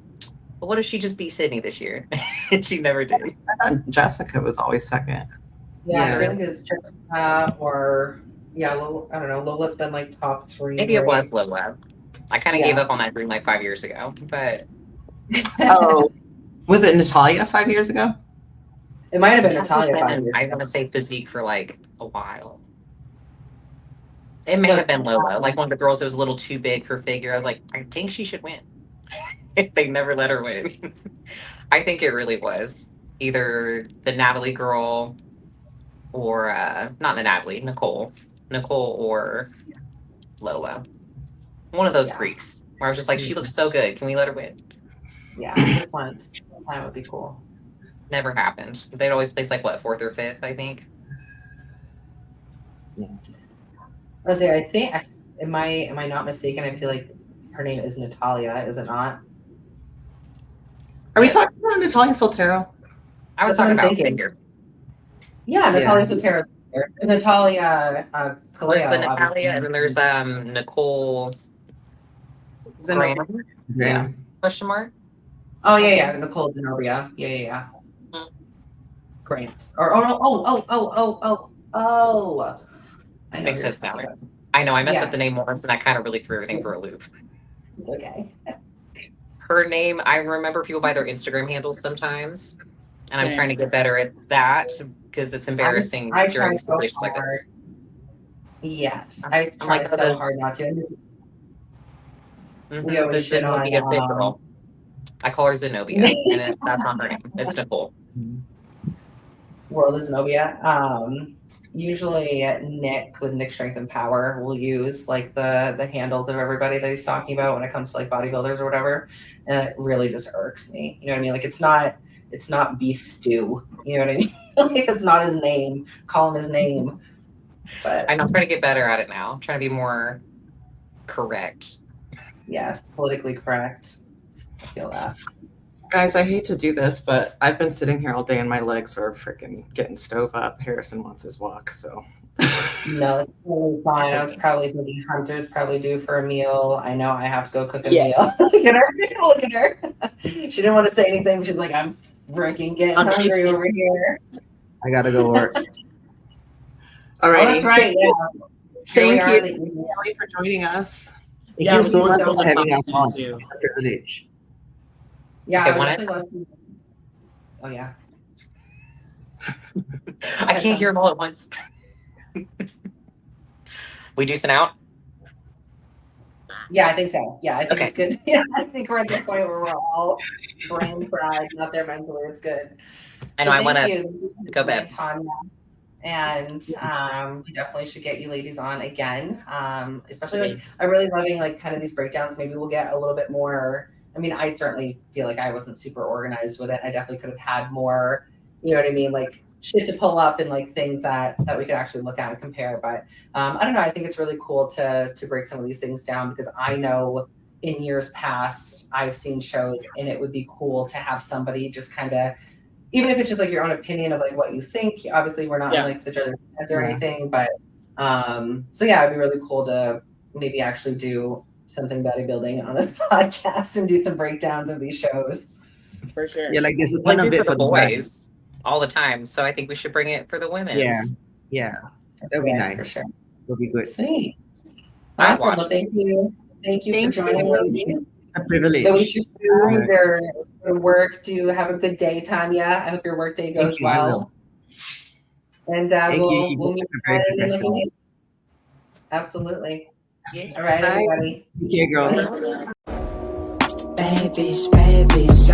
well, what if she just beat Sydney this year? And she never did.
I thought Jessica was always second.
Yeah, I think it's Jessica or Lola, I don't know. Lola's been like top 3.
Maybe it was Lola. I kind of gave up on that dream like 5 years ago, but.
Oh, was it Natalia 5 years ago?
It might have been Natalia.
I want to say physique for like a while. It may have been Lola, like one of the girls that was a little too big for figure. I was like, I think she should win. They never let her win. I think it really was either the Natalie girl or not the Natalie, Nicole or Lola. One of those freaks where I was just like, she looks so good. Can we let her win?
Yeah, this one time would be cool.
Never happened. They'd always place like what, 4th or 5th, I think.
Yeah.
I was I think am I not mistaken? I feel like her name is Natalia, is it not?
Are we talking about Natalia Soltero?
I was
That's
talking
what I'm
about
thinking.
figure.
Yeah, Natalia Sotero's here. There's Natalia
There's
Kaleo,
the Natalia,
obviously.
and then there's Nicole
Zenobia.
Graham,
Yeah.
question mark.
Oh yeah, Nicole Zenobia. Yeah.
Mhm.
Grant. Or oh.
This makes sense now. I know I messed up the name once, and that kind of really threw everything for a loop.
It's okay.
Her name, I remember people by their Instagram handles sometimes, and I'm trying to get better at that because it's embarrassing
I
during
try so
situations like
hard.
this.
Yes, I try so hard not to. We
The
always shit on.
Zenobia fit girl. I call her Zenobia, and that's not her name. It's Nicole.
World is Zenobia. Usually Nick with Nick Strength and Power will use like the handles of everybody that he's talking about when it comes to like bodybuilders or whatever, and it really just irks me. You know what I mean? Like it's not beef stew. You know what I mean? Like it's not his name. Call him his name. But
I'm trying to get better at it now. I'm trying to be more correct.
Yes, politically correct. I feel that.
Guys, I hate to do this, but I've been sitting here all day and my legs are freaking getting stove up. Harrison wants his walk, so.
No, it's totally fine. I was probably thinking Hunter's probably due for a meal. I know I have to go cook a meal. Look at her. She didn't want to say anything. She's like, I'm freaking getting hungry over here.
I gotta go work.
All right.
Oh, that's right. Yeah.
Thank you, Kelly, for joining us.
Thank you so much for having us on. It's a privilege.
Yeah,
Okay,
I would definitely love to. Oh yeah.
I can't hear them all at once. We deucing out?
Yeah, I think so. Yeah, I think
Okay.
it's good. Yeah, I think we're at the point where we're all brain fried, not there mentally. It's good.
I know.
So
I want
thank
to
you,
go back.
Tanya. And we definitely should get you ladies on again. Especially like I'm really loving like kind of these breakdowns. Maybe we'll get a little bit more. I mean, I certainly feel like I wasn't super organized with it. I definitely could have had more, you know what I mean? Like shit to pull up and like things that we could actually look at and compare. But I don't know. I think it's really cool to break some of these things down because I know in years past I've seen shows and it would be cool to have somebody just kind of, even if it's just like your own opinion of like what you think. Obviously, we're not like the judge's heads or anything, but so yeah, it'd be really cool to maybe actually do something bodybuilding on the podcast and do some breakdowns of these shows.
For sure.
Yeah, like there's a
like
ton of
do
it
for the
guys.
boys all the time. So I think we should bring it for the women.
Yeah, that'd be nice.
For sure.
That'd be good.
Sweet.
I'd
Awesome.
watch
Well, thank you for joining ladies.
It's a privilege.
Go eat your food or work. Do have a good day, Tanya. I hope your work day goes well. And we'll meet in another week. Absolutely. All right, everybody.
Take care, girls.
Bad bitch,